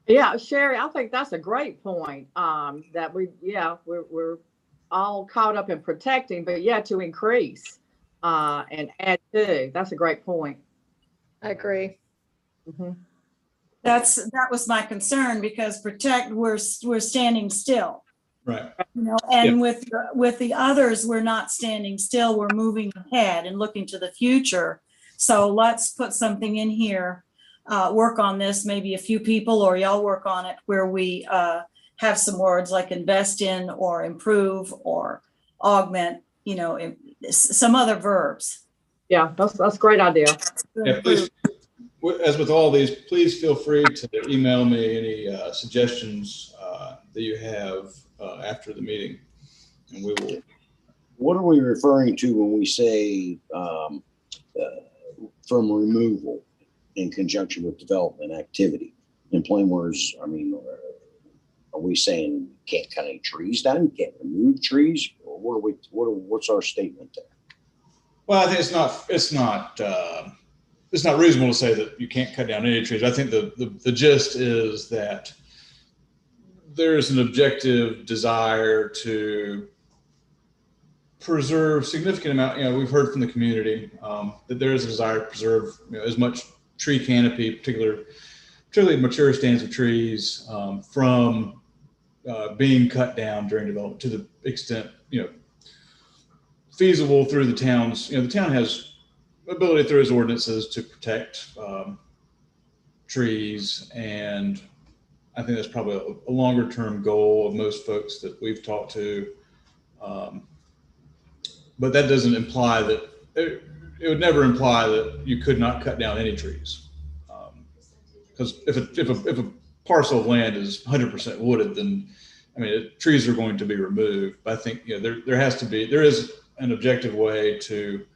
Yeah, Sherry, I think that's a great point. That we're all caught up in protecting, but to increase and add to. That's a great point. I agree. Mhm. That was my concern, because protect, we're standing still, Right. and with the others, we're not standing still, we're moving ahead and looking to the future. So let's put something in here, work on this, maybe a few people, or y'all work on it, where we have some words like invest in or improve or augment, some other verbs. Yeah, that's a great idea. Yeah, please, as with all these, please feel free to email me any suggestions that you have after the meeting, and we will. What are we referring to when we say from removal in conjunction with development activity? In plain words, I mean, are we saying you can't cut any trees down? You can't remove trees? Or what's our statement there? Well, I think it's not reasonable to say that you can't cut down any trees. I think the gist is that there's an objective desire to preserve significant amount. We've heard from the community that there is a desire to preserve as much tree canopy, particularly mature stands of trees, from being cut down during development to the extent feasible through the town's. The town has ability through its ordinances to protect trees, and I think that's probably a longer term goal of most folks that we've talked to. But that doesn't imply that it would never imply that you could not cut down any trees. Because if a parcel of land is 100% wooded, then trees are going to be removed. But I think there is an objective way to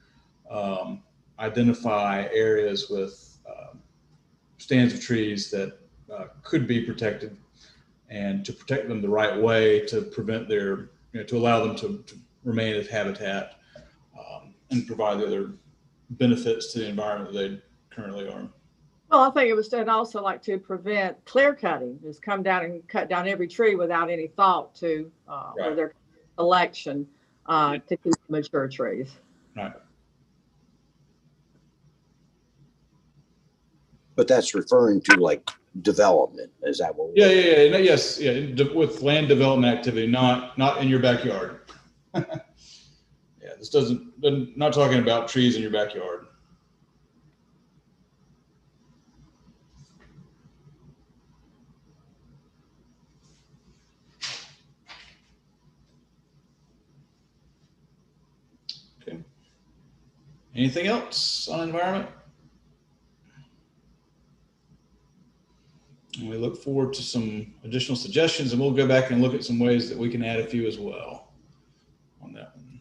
identify areas with stands of trees that could be protected, and to protect them the right way to prevent to allow them to remain as habitat, and provide the other benefits to the environment that they currently are. Well, I think it was also like to prevent clear cutting, just come down and cut down every tree without any thought to or their selection to keep mature trees. Right. But that's referring to like development. Is that what? Yes. With land development activity, not in your backyard. This not talking about trees in your backyard. Okay. Anything else on environment? And we look forward to some additional suggestions, and we'll go back and look at some ways that we can add a few as well on that one.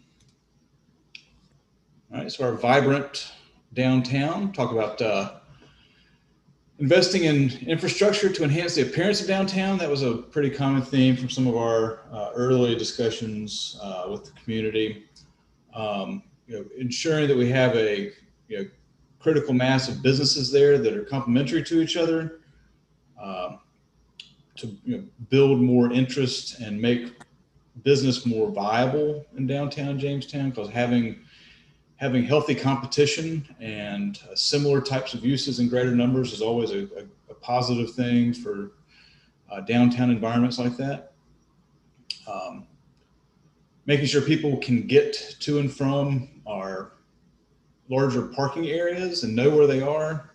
All right, so our vibrant downtown, talk about investing in infrastructure to enhance the appearance of downtown. That was a pretty common theme from some of our early discussions with the community. Ensuring that we have a critical mass of businesses there that are complementary to each other, to build more interest and make business more viable in downtown Jamestown, because having healthy competition and similar types of uses in greater numbers is always a positive thing for downtown environments like that. Making sure people can get to and from our larger parking areas and know where they are,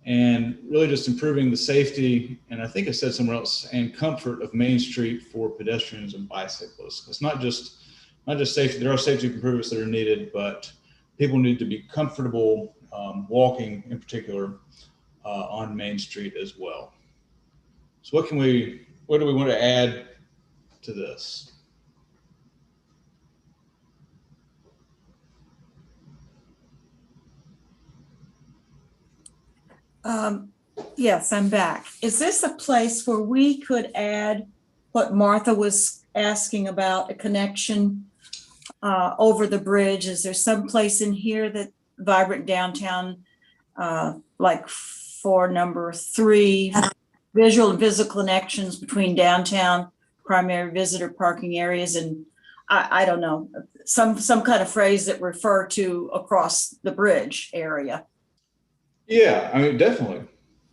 and really just improving the safety, and I think I said somewhere else, and comfort of Main Street for pedestrians and bicyclists. It's not just safety. There are safety improvements that are needed, but people need to be comfortable walking, in particular, on Main Street as well. So what do we want to add to this? Yes, I'm back. Is this a place where we could add what Martha was asking about, a connection over the bridge? Is there some place in here that vibrant downtown like for number 3, visual and physical connections between downtown primary visitor parking areas, and I don't know, some kind of phrase that refer to across the bridge area. Yeah, I mean, definitely.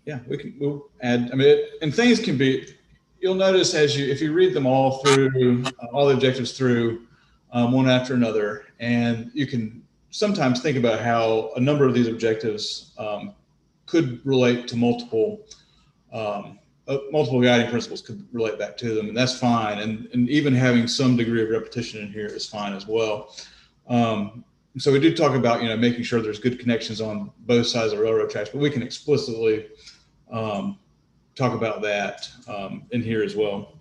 Yeah, we'll add, I mean, and things can be, you'll notice if you read them all through, all the objectives through, one after another, and you can sometimes think about how a number of these objectives could relate to multiple guiding principles could relate back to them, and that's fine. And even having some degree of repetition in here is fine as well. So we do talk about, making sure there's good connections on both sides of the railroad tracks, but we can explicitly talk about that in here as well,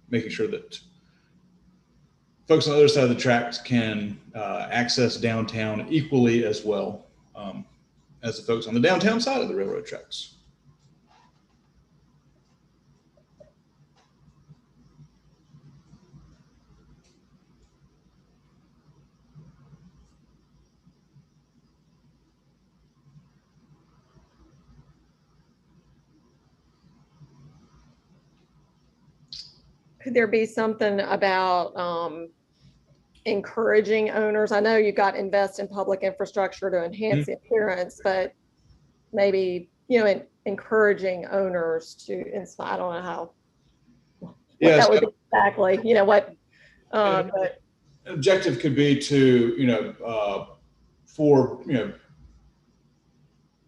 making sure that folks on the other side of the tracks can access downtown equally as well as the folks on the downtown side of the railroad tracks. Could there be something about encouraging owners? I know you got invest in public infrastructure to enhance the appearance, but maybe, encouraging owners to, I don't know how, that would be exactly, but objective could be to, for,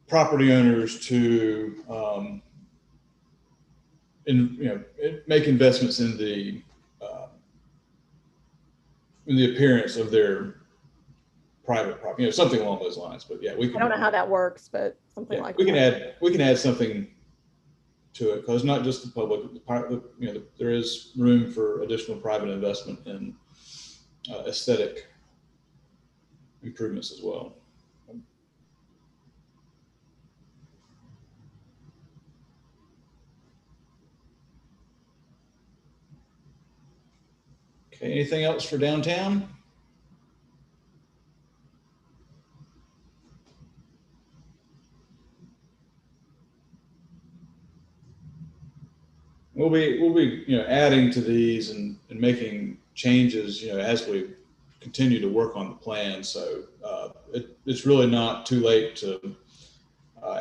property owners to, make investments in the appearance of their private property, something along those lines. But yeah, we can. I don't know how that works, but something like that. We can add something to it, because not just the public, there is room for additional private investment in aesthetic improvements as well. Okay, anything else for downtown? We'll be adding to these and making changes as we continue to work on the plan. So it's really not too late to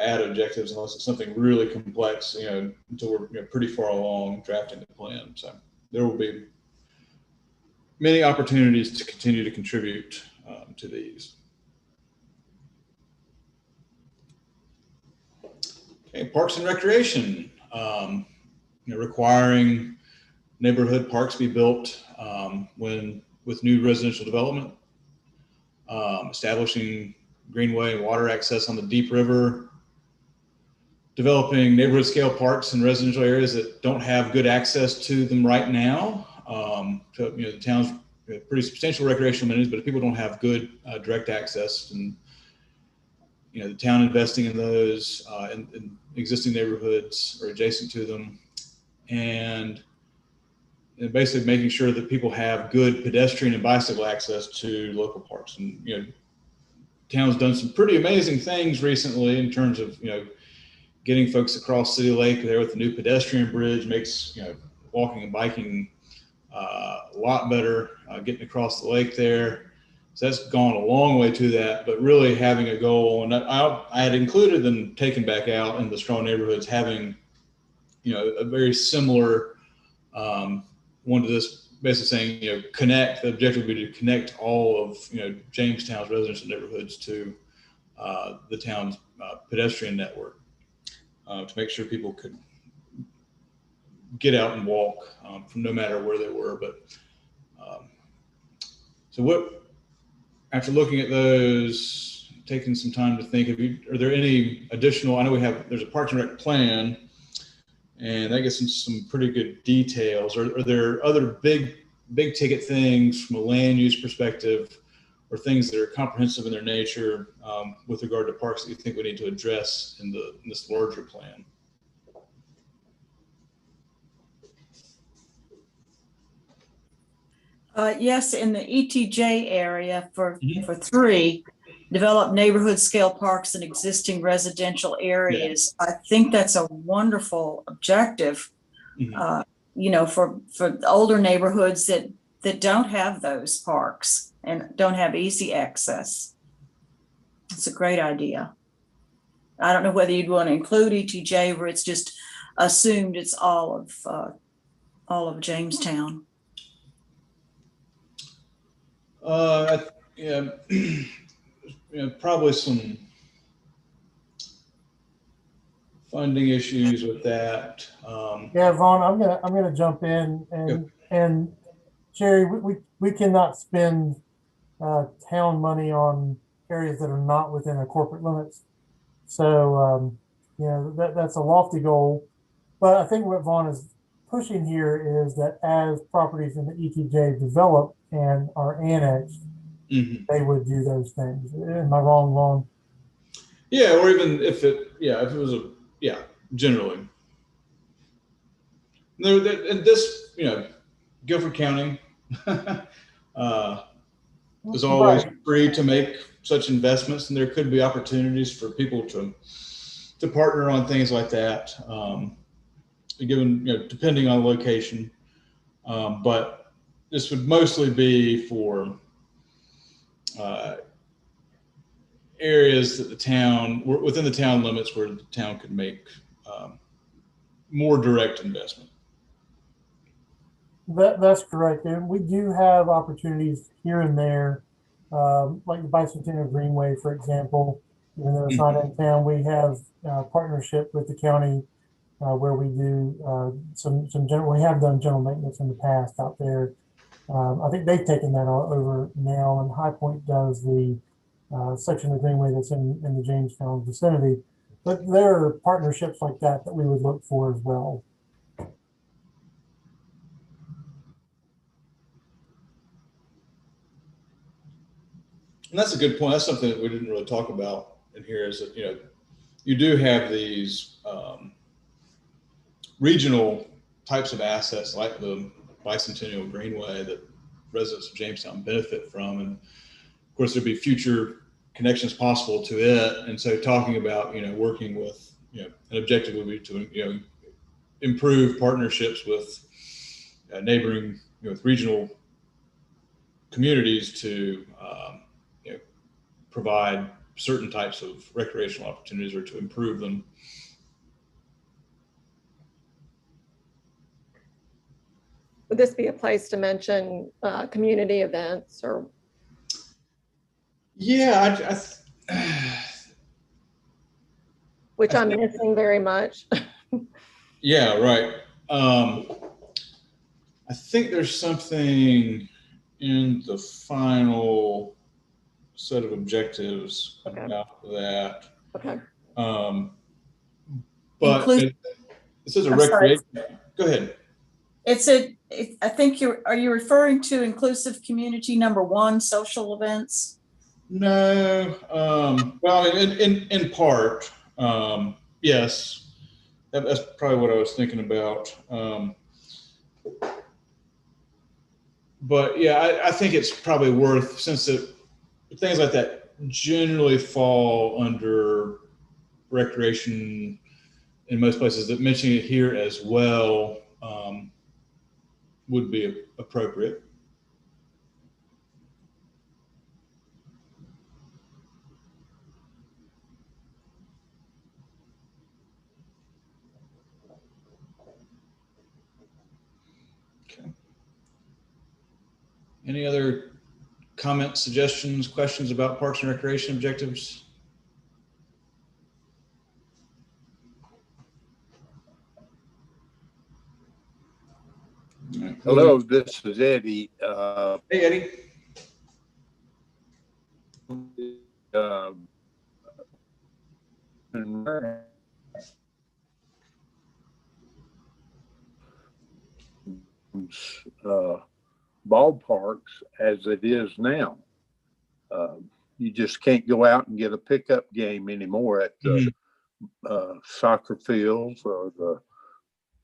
add objectives unless it's something really complex, until we're pretty far along drafting the plan. So there will be many opportunities to continue to contribute to these. Okay, Parks and Recreation. Requiring neighborhood parks be built with new residential development, establishing greenway and water access on the Deep River, developing neighborhood scale parks in residential areas that don't have good access to them right now. The town's pretty substantial recreational amenities, but if people don't have good direct access, and the town investing in those in existing neighborhoods or adjacent to them, and basically making sure that people have good pedestrian and bicycle access to local parks. And town's done some pretty amazing things recently in terms of getting folks across City Lake there with the new pedestrian bridge. Makes walking and biking a lot better, getting across the lake there. So that's gone a long way to that, but really having a goal, and I had included them taken back out in the strong neighborhoods, having a very similar one to this, basically saying, connect, the objective would be to connect all of, Jamestown's residential neighborhoods to the town's pedestrian network, to make sure people could get out and walk from no matter where they were. But so after looking at those, taking some time to think, are there any additional, I know there's a Parks and Rec plan, and that gets into some pretty good details. Are there other big ticket things from a land use perspective, or things that are comprehensive in their nature with regard to parks that you think we need to address in this larger plan? Yes, in the ETJ area for 3, develop neighborhood scale parks in existing residential areas. I think that's a wonderful objective, Mhm. you know, for older neighborhoods that don't have those parks and don't have easy access. It's a great idea. I don't know whether you'd want to include ETJ where it's just assumed it's all of Jamestown. Yeah, probably some funding issues with that. Yeah, Vaughn, I'm gonna jump in and Sherry, we cannot spend town money on areas that are not within our corporate limits. So you know, that's a lofty goal. But I think what Vaughn is pushing here is that as properties in the ETJ develop and are annexed, Mhm. they would do those things. Am I wrong, Vaughn? Yeah, or even if it was generally. No, and this, Guilford County is always Right. free to make such investments, and there could be opportunities for people to partner on things like that, given, depending on location. But this would mostly be for areas that within the town limits where the town could make more direct investment. That's correct. And we do have opportunities here and there, like the Bicentennial Greenway, for example. Even though it's not in town, we have partnership with the county where we do we have done general maintenance in the past out there. I think they've taken that over now, and High Point does the section of the Greenway that's in the Jamestown vicinity. But there are partnerships like that we would look for as well. And that's a good point. That's something that we didn't really talk about in here is that, you do have these regional types of assets like the Bicentennial Greenway that residents of Jamestown benefit from. And of course, there'd be future connections possible to it. And so talking about, working with, an objective would be to, improve partnerships with neighboring, with regional communities to, provide certain types of recreational opportunities or to improve them. Would this be a place to mention community events or? Yeah, Which I'm missing very much. Yeah, right. I think there's something in the final set of objectives about that. Okay. But this is a recreation. Go ahead. I think are you referring to inclusive community number 1, social events? No, well, in part, yes, that's probably what I was thinking about. But yeah, I think it's probably worth, since things like that generally fall under recreation in most places, that mentioning it here as well would be appropriate. Okay. Any other comments, suggestions, questions about Parks and Recreation objectives? Right. Hello, this is Eddie. Hey, Eddie. Ballparks as it is now. You just can't go out and get a pickup game anymore at the soccer fields or the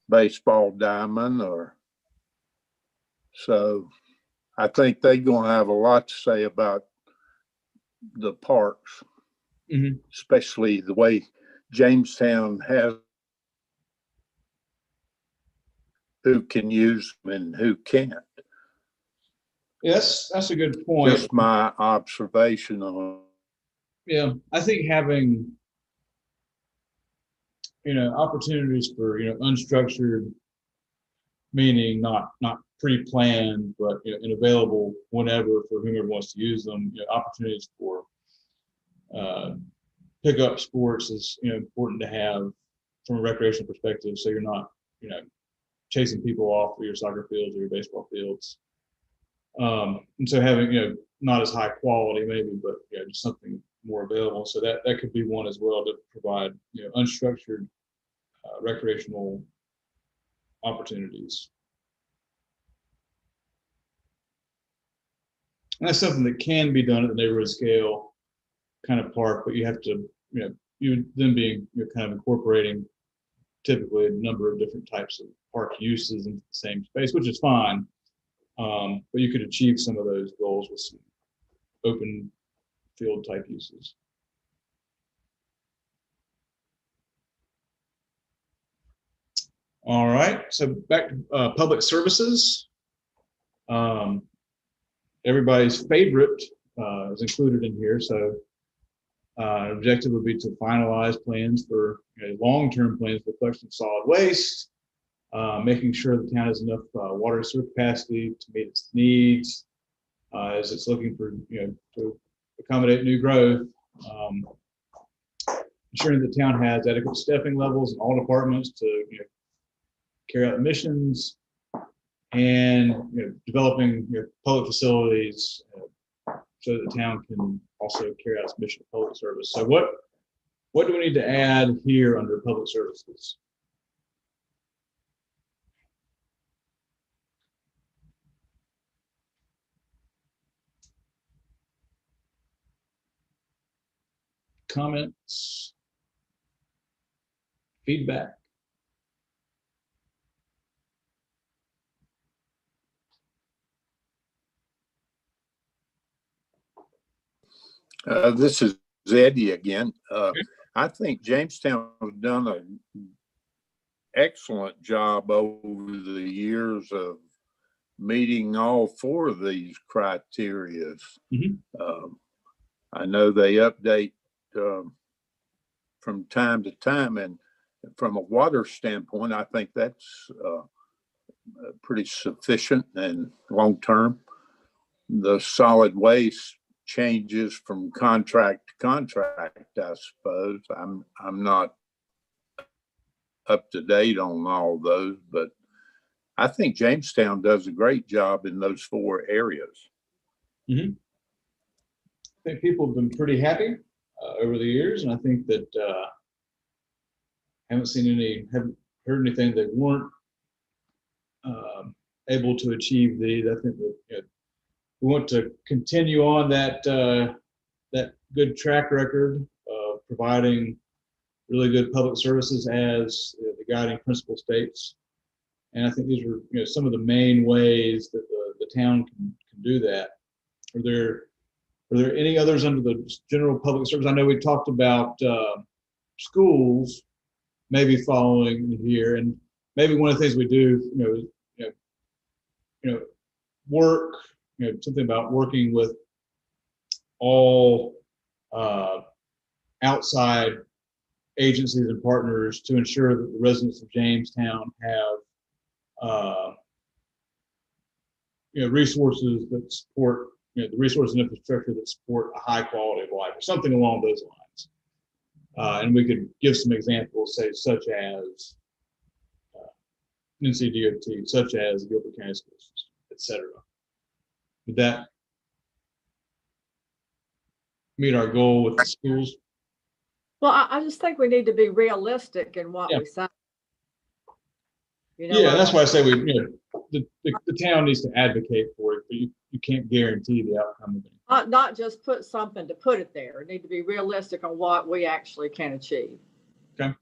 baseball diamond, or so I think they're going to have a lot to say about the parks, Mhm. especially the way Jamestown has who can use them and who can't. Yes, that's a good point. Just my observation on. Yeah, I think having, opportunities for, unstructured, meaning not pre-planned, but and available whenever for whomever wants to use them. Opportunities for pickup sports is important to have from a recreational perspective, so you're not chasing people off of your soccer fields or your baseball fields. And so having not as high quality maybe, but just something more available. So that could be one as well, to provide unstructured recreational opportunities. And that's something that can be done at the neighborhood scale kind of park, but you have to, you then being kind of incorporating typically a number of different types of park uses into the same space, which is fine. But you could achieve some of those goals with some open field type uses. All right, so back to public services. Everybody's favorite is included in here. So objective would be to finalize plans for long-term plans for collection of solid waste, making sure the town has enough water and sewer capacity to meet its needs as it's looking for to accommodate new growth. Ensuring the town has adequate staffing levels in all departments to carry out missions, and developing public facilities so that the town can also carry out its mission of public service. So what do we need to add here under public services? Comments? Feedback? This is Eddie again. I think Jamestown has done an excellent job over the years of meeting all four of these criteria. I know they update from time to time, and from a water standpoint, I think that's pretty sufficient and long-term. The solid waste changes from contract to contract, I suppose. I'm not up to date on all those, but I think Jamestown does a great job in those four areas. I think people have been pretty happy over the years, and I think that haven't heard anything that weren't able to achieve these. I think that we want to continue on that that good track record of providing really good public services as the guiding principle states. And I think these are some of the main ways that the town can do that. Are there any others under the general public service? I know we talked about schools maybe following here, and maybe one of the things we do, work, something about working with all outside agencies and partners to ensure that the residents of Jamestown have resources that support the resources and infrastructure that support a high quality of life, or something along those lines. And we could give some examples, say, such as NCDOT, such as Gilbert County School System, etc. Would that meet our goal with the schools? Well, I just think we need to be realistic in what we say. Yeah, that's why I say the town needs to advocate for it, but you can't guarantee the outcome of it. Not just put something to put it there. It need to be realistic on what we actually can achieve. Okay.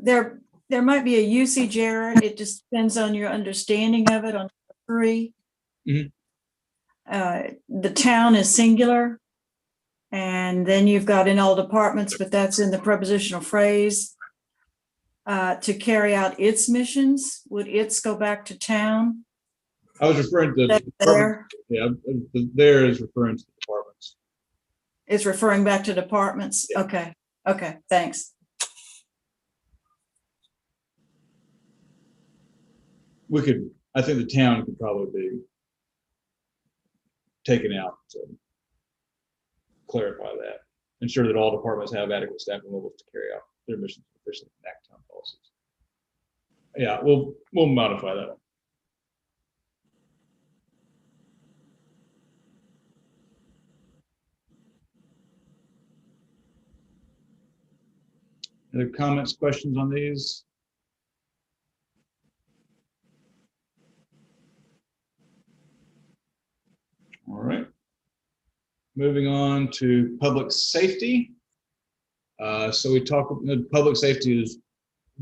There there might be a usage error. It just depends on your understanding of it on 3. Mhm. The town is singular. And then you've got in all departments, but that's in the prepositional phrase. To carry out its missions, would its go back to town? I was referring to That there yeah, there is referring to the departments. is referring back to departments. Yeah. Okay. Okay. Thanks. I think the town could probably be taken out to clarify that. Ensure that all departments have adequate staffing levels to carry out their missions efficiently and enact town policies. Yeah, we'll modify that. Other comments, questions on these? All right. Moving on to public safety. So we talk, public safety is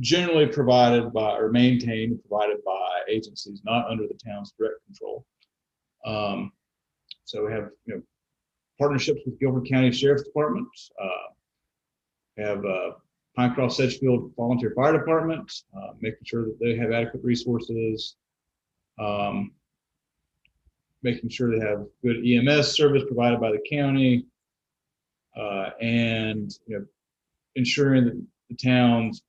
generally provided by or maintained and provided by agencies not under the town's direct control. So we have partnerships with Guilford County Sheriff's Department. We have Pinecroft Sedgefield Volunteer Fire Department, making sure that they have adequate resources, making sure they have good EMS service provided by the county, and ensuring that the town's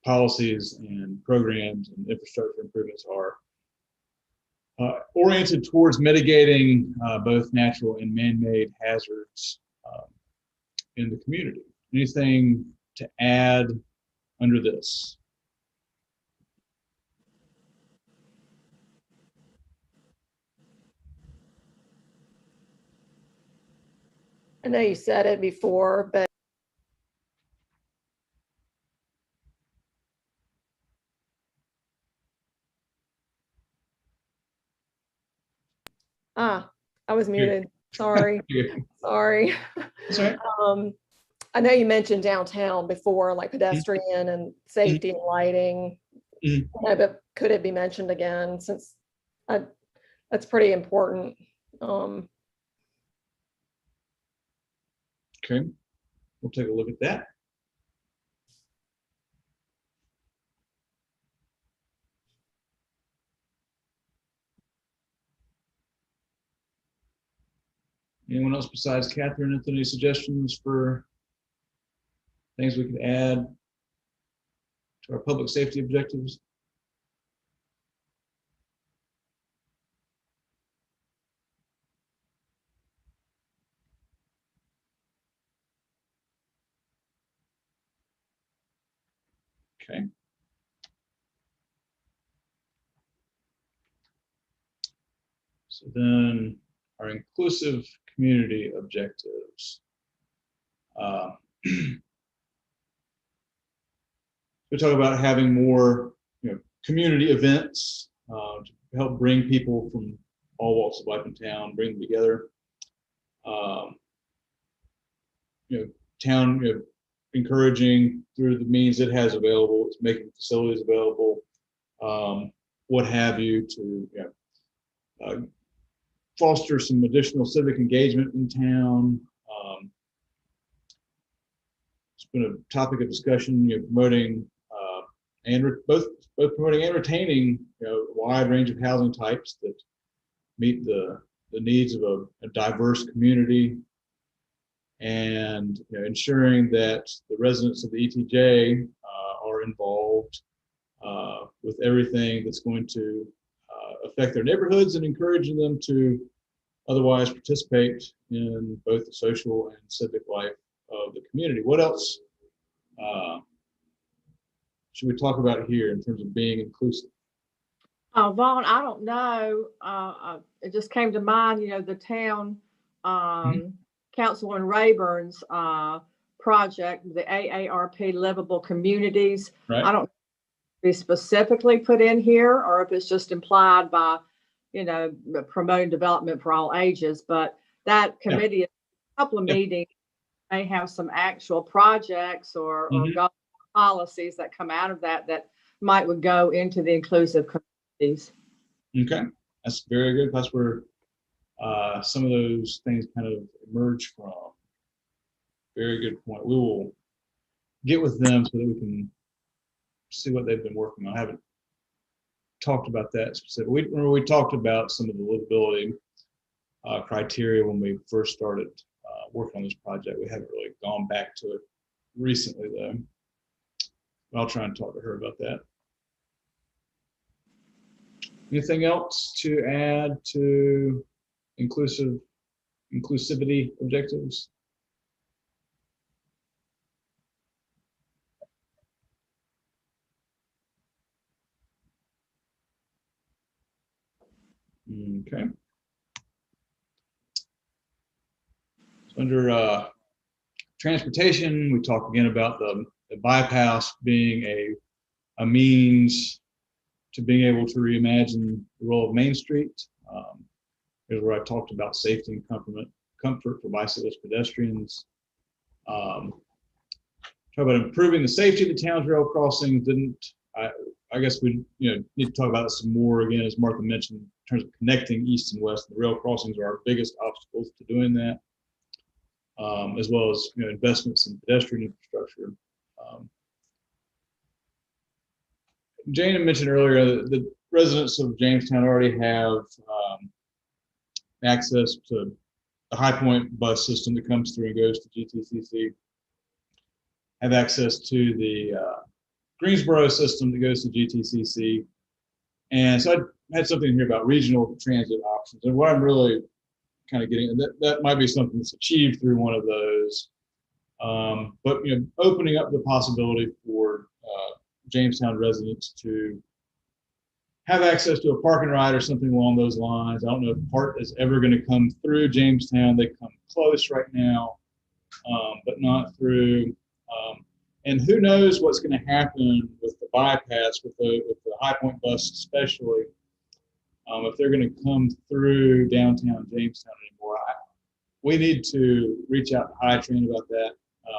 policies and programs and infrastructure improvements are oriented towards mitigating both natural and man-made hazards in the community. Anything to add under this? I know you said it before, but I was muted. Sorry. Sorry. That's all right. I know you mentioned downtown before, like pedestrian and safety and lighting. Mhm. But could it be mentioned again, since that's pretty important? Okay, we'll take a look at that. Anyone else besides Catherine? Any suggestions for things we could add to our public safety objectives? Okay. So then our inclusive community objectives. We talk about having more community events to help bring people from all walks of life in town, bring them together. Town encouraging through the means it has available, it's making facilities available, what have you, to foster some additional civic engagement in town. It's been a topic of discussion, promoting and both promoting and retaining a wide range of housing types that meet the needs of a diverse community, and ensuring that the residents of the ETJ are involved with everything that's going to affect their neighborhoods, and encouraging them to otherwise participate in both the social and civic life of the community. What else should we talk about here in terms of being inclusive? Vaughn, I don't know. It just came to mind, the town Councilman Rayburn's project, the AARP Livable Communities. Right. I don't know if it's specifically put in here or if it's just implied by, promoting development for all ages. But that committee, a couple of meetings, may have some actual projects or goals, policies that come out of that would go into the inclusive communities. Okay, that's very good. That's where some of those things kind of emerge from. Very good point. We will get with them so that we can see what they've been working on. I haven't talked about that specifically. We talked about some of the livability criteria when we first started working on this project. We haven't really gone back to it recently, though. I'll try and talk to her about that. Anything else to add to inclusivity objectives? Okay. So under transportation, we talked again about the bypass being a means to being able to reimagine the role of Main Street. Here's where I talked about safety and comfort for bicyclists, pedestrians. Talk about improving the safety of the town's rail crossings. I guess we need to talk about this some more again, as Martha mentioned, in terms of connecting east and west. The rail crossings are our biggest obstacles to doing that, as well as investments in pedestrian infrastructure. Jane had mentioned earlier that the residents of Jamestown already have access to the High Point bus system that comes through and goes to GTCC, have access to the Greensboro system that goes to GTCC. And so I had something here about regional transit options. And what I'm really kind of getting, that might be something that's achieved through one of those. But opening up the possibility for Jamestown residents to have access to a park and ride or something along those lines. I don't know if PART is ever going to come through Jamestown. They come close right now, but not through. And who knows what's going to happen with the bypass, with the High Point bus especially, if they're going to come through downtown Jamestown anymore. We need to reach out to High Train about that.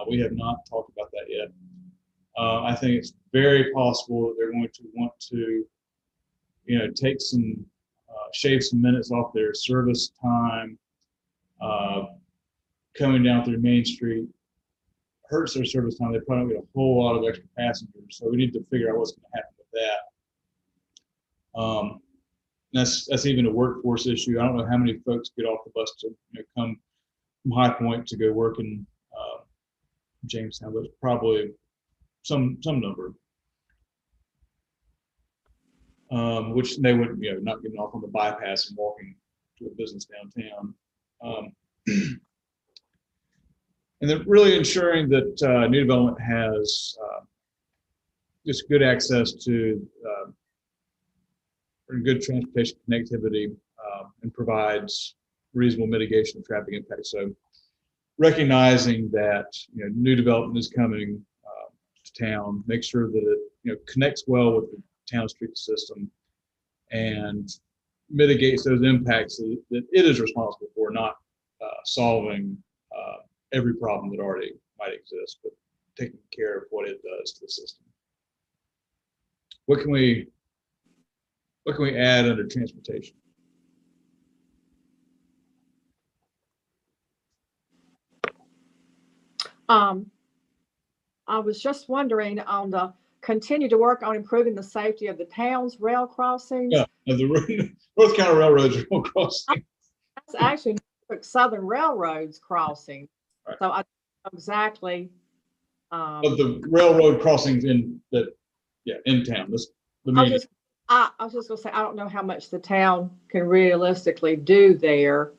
We have not talked about that yet. I think it's very possible that they're going to want to, take some, shave some minutes off their service time, coming down through Main Street. Hurts their service time. They probably don't get a whole lot of extra passengers. So we need to figure out what's going to happen with that. That's even a workforce issue. I don't know how many folks get off the bus to come from High Point to go work in Jamestown, but it's probably some number. Which they would, not getting off on the bypass and walking to a business downtown. And then really ensuring that new development has just good access to good transportation connectivity and provides reasonable mitigation of traffic impact. So recognizing that new development is coming to town, make sure that it connects well with the town street system and mitigates those impacts that it is responsible for, not solving every problem that already might exist, but taking care of what it does to the system. What can we add under transportation? I was just wondering on the continue to work on improving the safety of the town's rail crossings. Yeah, the North Carolina Railroad's rail crossing. That's actually Southern Railroad's crossing. Right. So I don't know exactly. Of the railroad crossings in town. I was just gonna say, I don't know how much the town can realistically do there.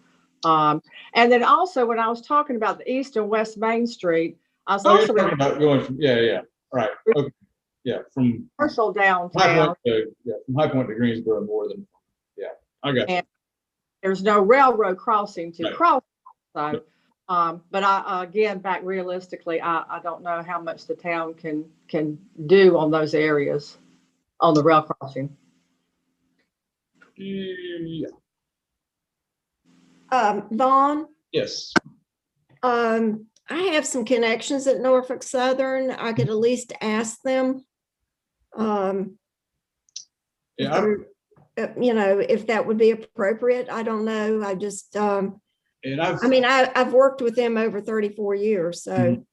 And then also when I was talking about the East and West Main Street, I was also talking about going from right. Okay. Yeah, from commercial downtown. From High Point to Greensboro more than I got you. There's no railroad crossing to Right. cross. So but I again, back realistically, I don't know how much the town can do on those areas on the rail crossing. Yeah. Vaughn, Yes. I I have some connections at Norfolk Southern. I could at least ask them. Yeah, You know, if that would be appropriate. I don't know. I just, and I've worked with them over 34 years, so. Mhm.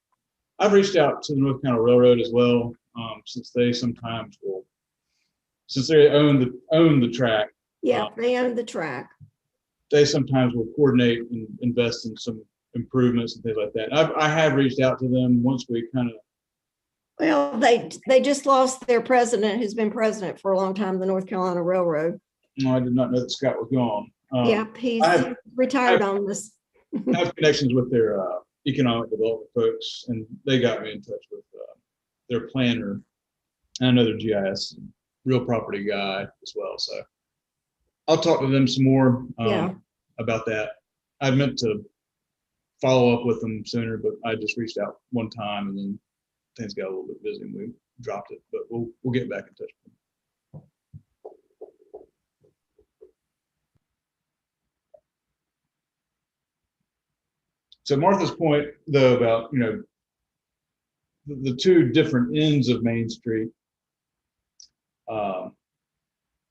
I've reached out to the North Carolina Railroad as well, since they sometimes will, since they own the track. Yeah, they own the track. They sometimes will coordinate and invest in some improvements and things like that. I have reached out to them once we kind of. Well, they just lost their president, who's been president for a long time, the North Carolina Railroad. No, I did not know that Scott was gone. Yep, he's retired on this. I have connections with their economic development folks, and they got me in touch with their planner and another GIS real property guy as well. So I'll talk to them some more about that. I meant to follow up with them sooner, but I just reached out one time and then things got a little bit busy and we dropped it. But we'll get back in touch with them. So Martha's point, though, about the two different ends of Main Street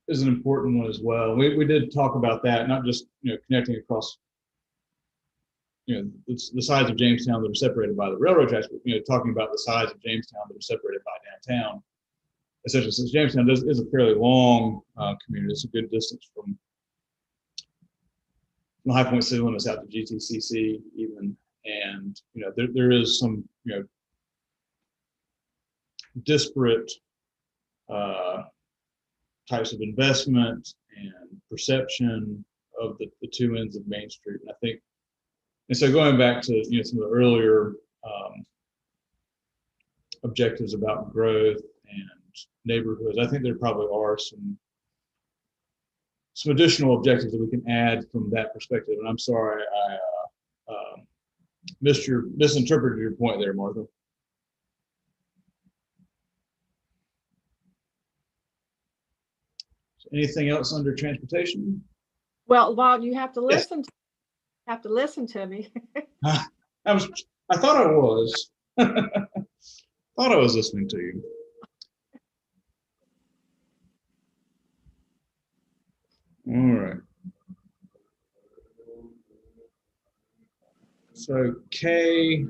is an important one as well. We did talk about that, not just connecting across the sides of Jamestown that are separated by the railroad tracks, but talking about the sides of Jamestown that are separated by downtown. Essentially, since Jamestown is a fairly long community, it's a good distance from the High Point city limits out to GTCC even, and there is some disparate types of investment and perception of the two ends of Main Street. And I think, and so going back to some of the earlier objectives about growth and neighborhoods, I think there probably are some additional objectives that we can add from that perspective. And I'm sorry I misinterpreted your point there, Martha. Anything else under transportation? Well, Bob, you have to Yes. listen to me. I thought I was. Thought I was listening to you. All right. So K,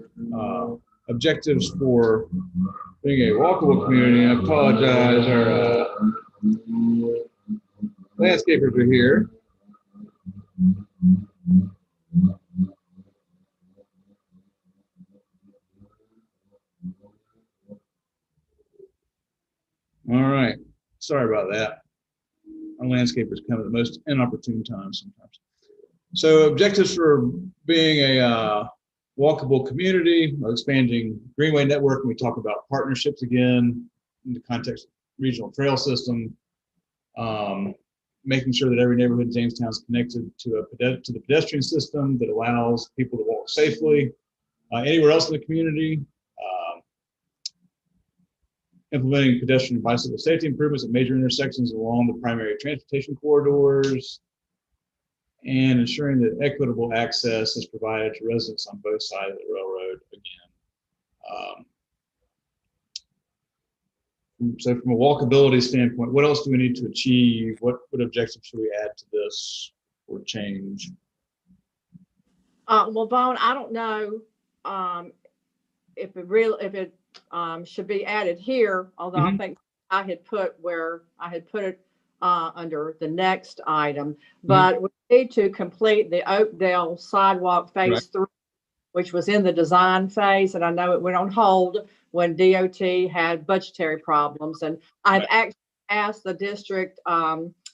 objectives for being a walkable community. I apologize, our landscapers are here. All right, sorry about that. Our landscapers come at the most inopportune times sometimes. So objectives for being a walkable community, expanding greenway network, and we talk about partnerships again in the context of regional trail system, making sure that every neighborhood in Jamestown is connected to the pedestrian system that allows people to walk safely. Anywhere else in the community, implementing pedestrian and bicycle safety improvements at major intersections along the primary transportation corridors, and ensuring that equitable access is provided to residents on both sides of the railroad again. So from a walkability standpoint, what else do we need to achieve? What objectives should we add to this or change? Well, Vaughn, I don't know if it should be added here, although I think I had put it under the next item, but we need to complete the Oakdale sidewalk phase 3, which was in the design phase. And I know it went on hold when DOT had budgetary problems. And I've actually asked the district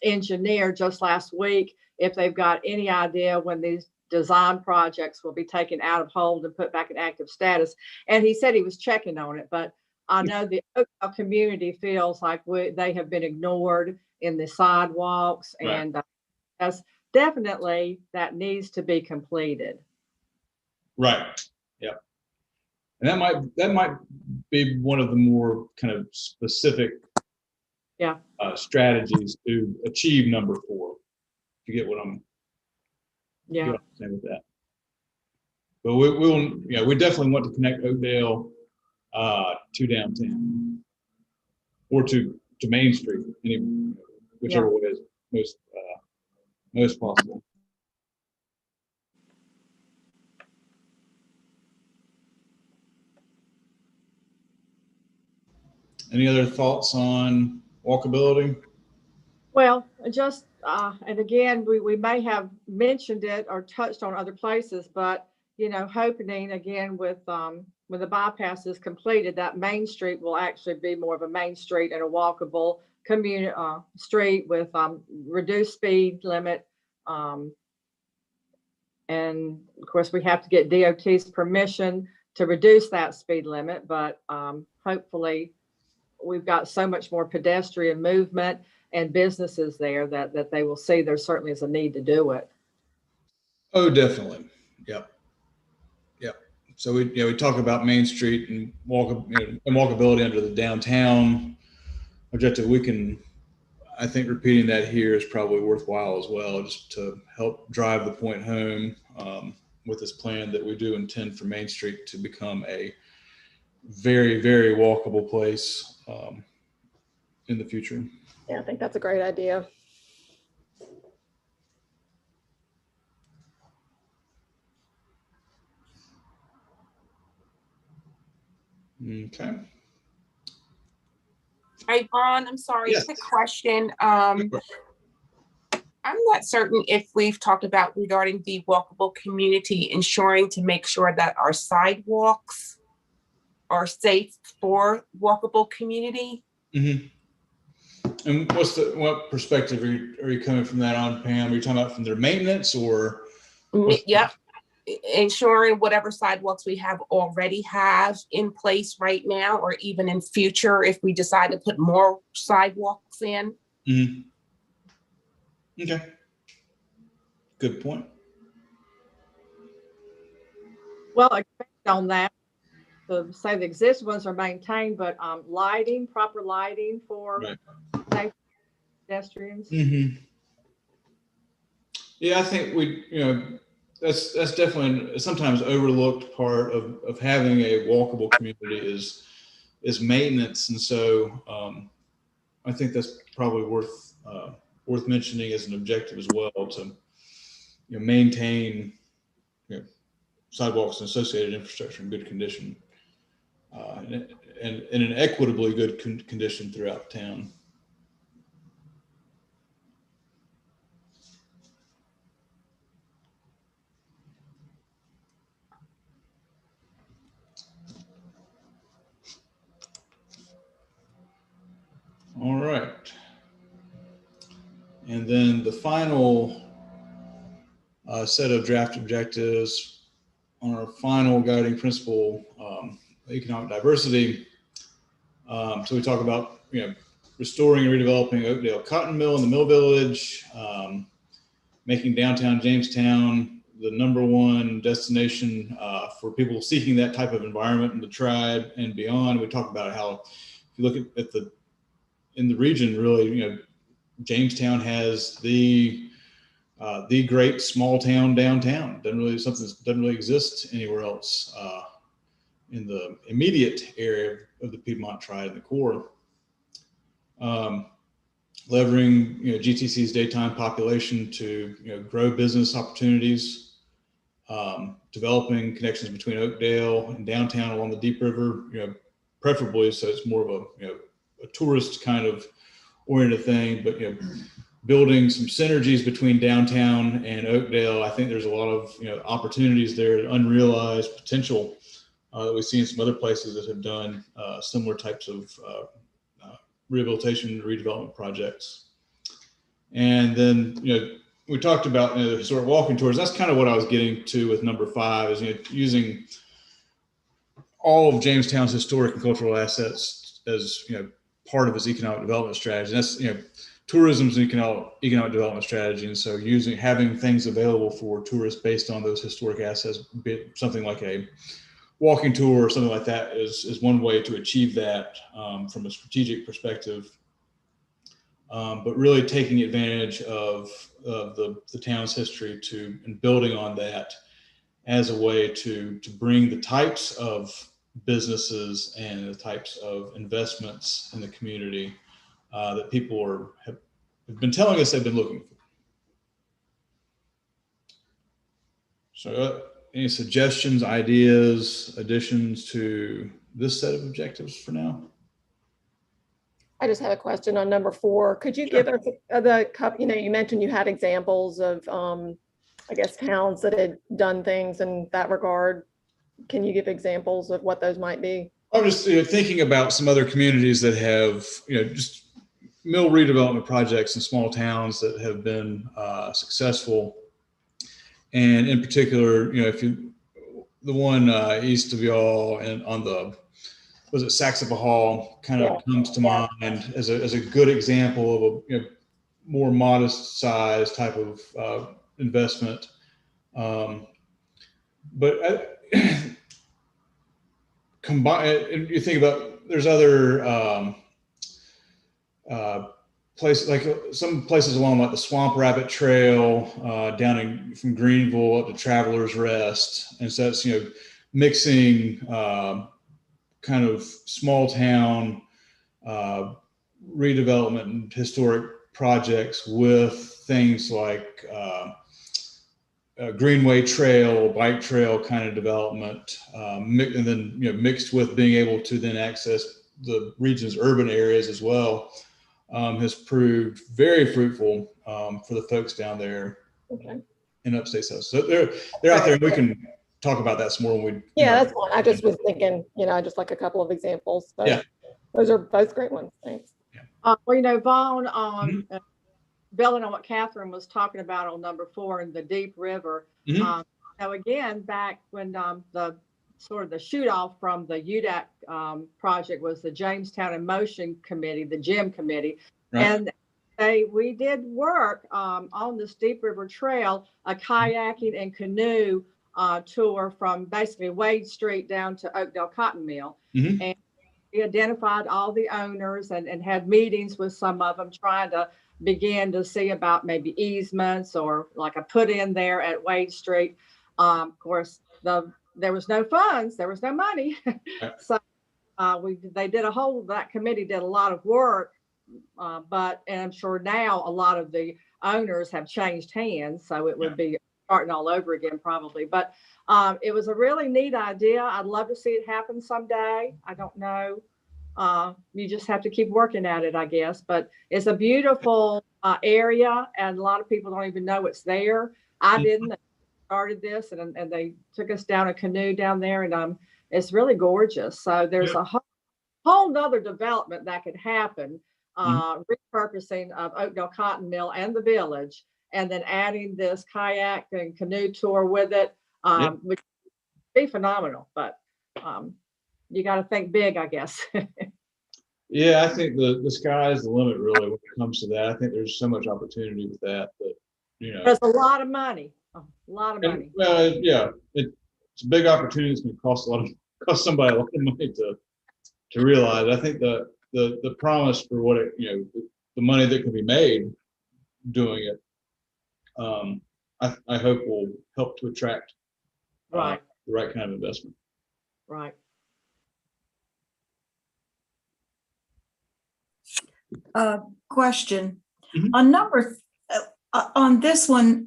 engineer just last week if they've got any idea when these design projects will be taken out of hold and put back in active status. And he said he was checking on it, but I know the Oakdale community feels like they have been ignored in the sidewalks, and that's definitely that needs to be completed. Right. Yeah. And that might be one of the more kind of specific strategies to achieve number 4. If you get what I'm saying with that. but we definitely want to connect Oakdale to downtown or to Main Street, whichever way is most possible. Any other thoughts on walkability? Well, just, and again, we may have mentioned it or touched on other places, but, hoping again with, when the bypass is completed, that Main Street will actually be more of a main street and a walkable community, street with, reduced speed limit. And of course, we have to get DOT's permission to reduce that speed limit, but, hopefully we've got so much more pedestrian movement and businesses there that they will see there certainly is a need to do it. Oh, definitely. Yep. So we talk about Main Street and walkability under the downtown objective. I think repeating that here is probably worthwhile as well, just to help drive the point home with this plan that we do intend for Main Street to become a very, very walkable place in the future. Yeah, I think that's a great idea. Okay. Hey, Ron, I'm sorry, Yes. quick question. I'm not certain if we've talked about regarding the walkable community, ensuring to make sure that our sidewalks are safe for walkable community. Mm-hmm. And what perspective are you coming from that on, Pam? Are you talking about from their maintenance or? Yep. Ensuring whatever sidewalks we already have in place right now, or even in future, if we decide to put more sidewalks in. Mm-hmm. Okay. Good point. Well, expand on that, to say the existing ones are maintained, but proper lighting for safe pedestrians. Mm-hmm. Yeah, I think that's definitely a sometimes overlooked part of having a walkable community is maintenance, and so I think that's probably worth mentioning as an objective as well, to maintain sidewalks and associated infrastructure in good condition and in an equitably good condition throughout town. All right. And then the final set of draft objectives on our final guiding principle, economic diversity. So we talk about, restoring and redeveloping Oakdale Cotton Mill in the Mill Village, making downtown Jamestown the #1 destination for people seeking that type of environment in the Triad and beyond. We talk about how, if you look at in the region, really, Jamestown has the great small town downtown. Something that doesn't really exist anywhere else in the immediate area of the Piedmont Triad and the core. Leveraging GTC's daytime population to grow business opportunities, developing connections between Oakdale and downtown along the Deep River, preferably so it's more of a tourist kind of oriented thing, but building some synergies between downtown and Oakdale. I think there's a lot of opportunities there, unrealized potential that we see in some other places that have done similar types of rehabilitation and redevelopment projects. And then we talked about the historic walking tours. That's kind of what I was getting to with #5 is using all of Jamestown's historic and cultural assets as part of its economic development strategy. And that's tourism's an economic development strategy, and so having things available for tourists based on those historic assets, be it something like a walking tour or something like that, is one way to achieve that from a strategic perspective. But really taking advantage of the town's history and building on that, as a way to bring the types of businesses and the types of investments in the community that people have been telling us they've been looking for. So any suggestions, ideas, additions to this set of objectives for now? I just have a question on number 4. Could you give us you mentioned you had examples of, I guess, towns that had done things in that regard. Can you give examples of what those might be? I'm just thinking about some other communities that have, just mill redevelopment projects in small towns that have been successful. And in particular, the one east of y'all and on the, was it Saxapa Hall, kind of comes to mind as a good example of a more modest size type of investment. But combine, you think about, there's other places, like some places along like the Swamp Rabbit Trail down from Greenville up to Travelers Rest. And so it's, mixing kind of small town redevelopment and historic projects with things like Greenway Trail, bike trail kind of development, and then mixed with being able to then access the region's urban areas as well, has proved very fruitful for the folks down there in upstate South. So they're out there, and we can talk about that some more when we. Yeah, that's fine. I just was thinking, just like a couple of examples. So yeah, those are both great ones. Thanks. Well, Vaughn, building on what Catherine was talking about on number 4 in the Deep River. Now, again, back when the sort of the shoot off from the UDAC project was the Jamestown in Motion Committee, the GEM committee. Right. And we did work on this Deep River Trail, a kayaking and canoe tour from basically Wade Street down to Oakdale Cotton Mill. And we identified all the owners and had meetings with some of them, trying to begin to see about maybe easements or like a put in there at Wade Street. Of course, there was no funds, there was no money. So that committee did a lot of work, and I'm sure now a lot of the owners have changed hands, so it would be starting all over again probably. But it was a really neat idea. I'd love to see it happen someday. I don't know. You just have to keep working at it, I guess. But it's a beautiful area, and a lot of people don't even know it's there. I didn't. Started this, and they took us down a canoe down there, and it's really gorgeous. So there's a whole nother development that could happen, repurposing of Oakdale Cotton Mill and the village, and then adding this kayak and canoe tour with it, which would be phenomenal. But you got to think big, I guess. Yeah, I think the sky is the limit, really, when it comes to that. I think there's so much opportunity with that, but there's a lot of money. A lot of money. Well, yeah, it's a big opportunity. It's going to cost somebody a lot of money to realize. I think the promise for what the money that can be made doing it, I hope will help to attract the right kind of investment. Right. Question on on this one.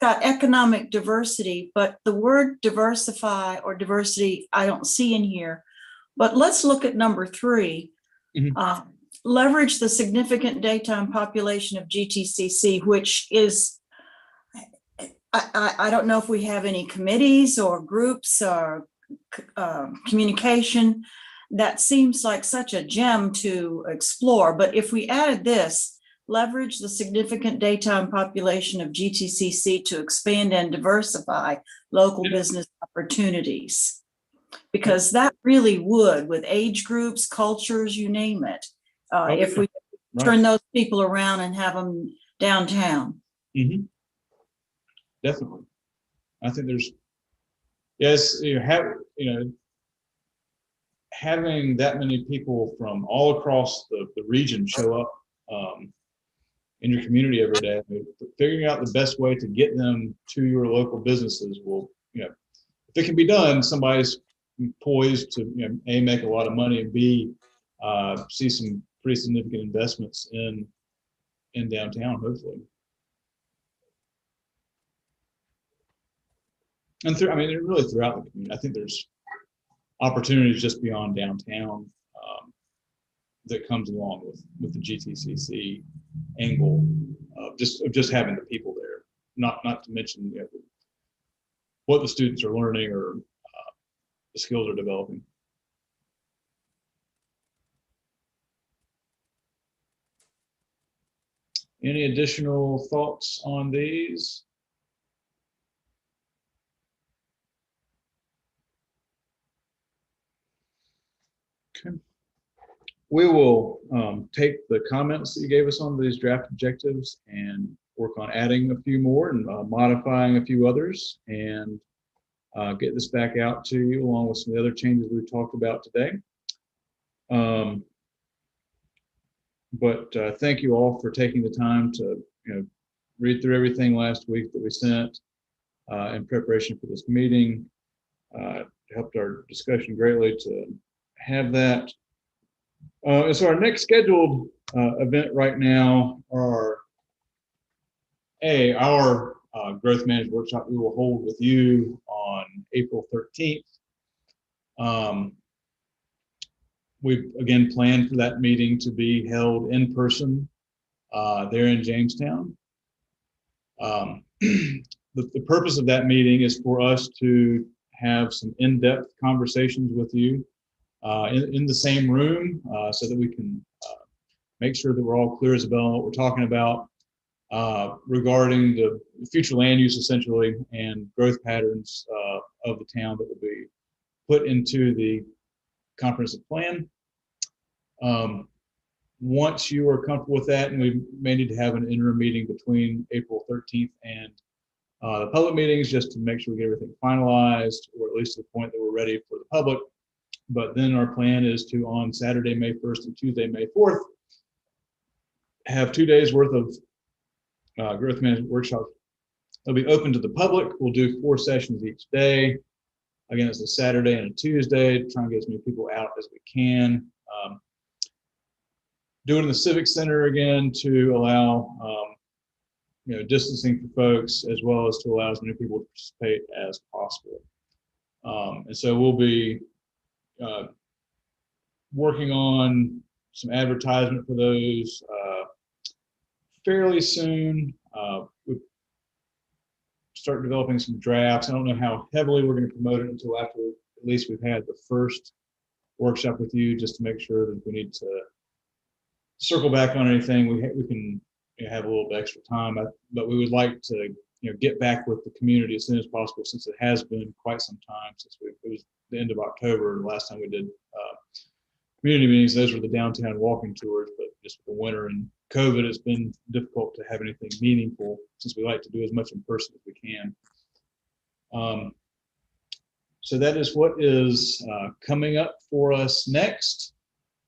Got economic diversity, but the word diversify or diversity I don't see in here. But let's look at number 3. Leverage the significant daytime population of GTCC, which is, I don't know if we have any committees or groups or communication. That seems like such a gem to explore. But if we added this, leverage the significant daytime population of GTCC to expand and diversify local business opportunities. Because that really would, with age groups, cultures, you name it, if we turn those people around and have them downtown. Definitely. I think there's, having that many people from all across the region show up in your community every day, figuring out the best way to get them to your local businesses will if it can be done, somebody's poised to, A, make a lot of money, and B, see some pretty significant investments in downtown, hopefully. And really throughout the community. I think there's opportunities just beyond downtown that comes along with the GTCC angle of just having the people there. Not to mention what the students are learning or the skills are developing. Any additional thoughts on these? Okay. We will take the comments that you gave us on these draft objectives and work on adding a few more and modifying a few others, and get this back out to you along with some of the other changes we've talked about today. But thank you all for taking the time to read through everything last week that we sent in preparation for this meeting. It helped our discussion greatly to have that. So our next scheduled event right now are our growth management workshop we will hold with you on April 13th. We've again planned for that meeting to be held in person there in Jamestown. The purpose of that meeting is for us to have some in-depth conversations with you in the same room so that we can make sure that we're all clear as about what we're talking about regarding the future land use essentially and growth patterns of the town that will be put into the comprehensive plan. Once you are comfortable with that, and we may need to have an interim meeting between April 13th and the public meetings just to make sure we get everything finalized, or at least to the point that we're ready for the public. But then our plan is to, on Saturday, May 1st and Tuesday, May 4th, have 2 days worth of growth management workshops. They'll be open to the public. We'll do 4 sessions each day. Again, it's a Saturday and a Tuesday, trying to get as many people out as we can. Do it in the Civic Center again to allow distancing for folks, as well as to allow as many people to participate as possible. And so we'll be working on some advertisement for those fairly soon. We'll start developing some drafts. I don't know how heavily we're going to promote it until after at least we've had the first workshop with you, just to make sure that if we need to circle back on anything, we can have a little bit extra time. But we would like to get back with the community as soon as possible, since it has been quite some time since it was the end of October the last time we did community meetings. Those were the downtown walking tours, but just with the winter and COVID, it's been difficult to have anything meaningful, since we like to do as much in person as we can. So that is what is coming up for us next.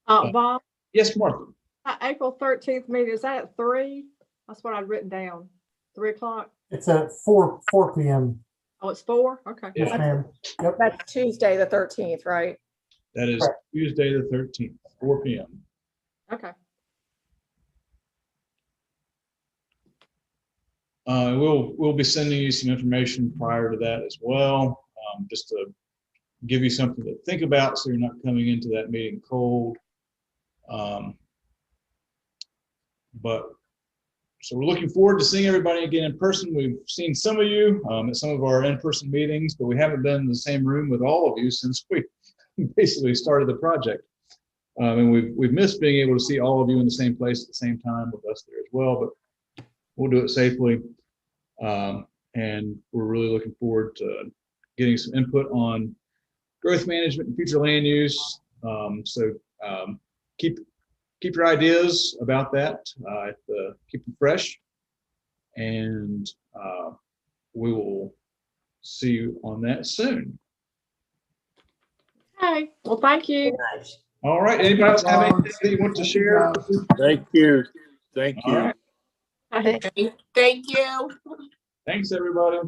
Bob, Yes, Martha. April 13th meeting, is that at 3? That's what I'd written down. 3 o'clock? It's at 4 p.m. Oh, it's 4? Okay. Yeah. Yes, ma'am. Yep. That's Tuesday, the 13th, right? That is Correct. Tuesday the 13th, 4 p.m. Okay. We'll be sending you some information prior to that as well, just to give you something to think about, so you're not coming into that meeting cold. So we're looking forward to seeing everybody again in person. We've seen some of you at some of our in-person meetings, but we haven't been in the same room with all of you since we basically started the project. And we've missed being able to see all of you in the same place at the same time with us there as well, but we'll do it safely. And we're really looking forward to getting some input on growth management and future land use. So keep your ideas about that, keep them fresh, and we will see you on that soon. Okay. Well, thank you. All right. Anybody else have anything that you want to share? Thank you. Thank All you. right. Thank you. Thanks, everybody.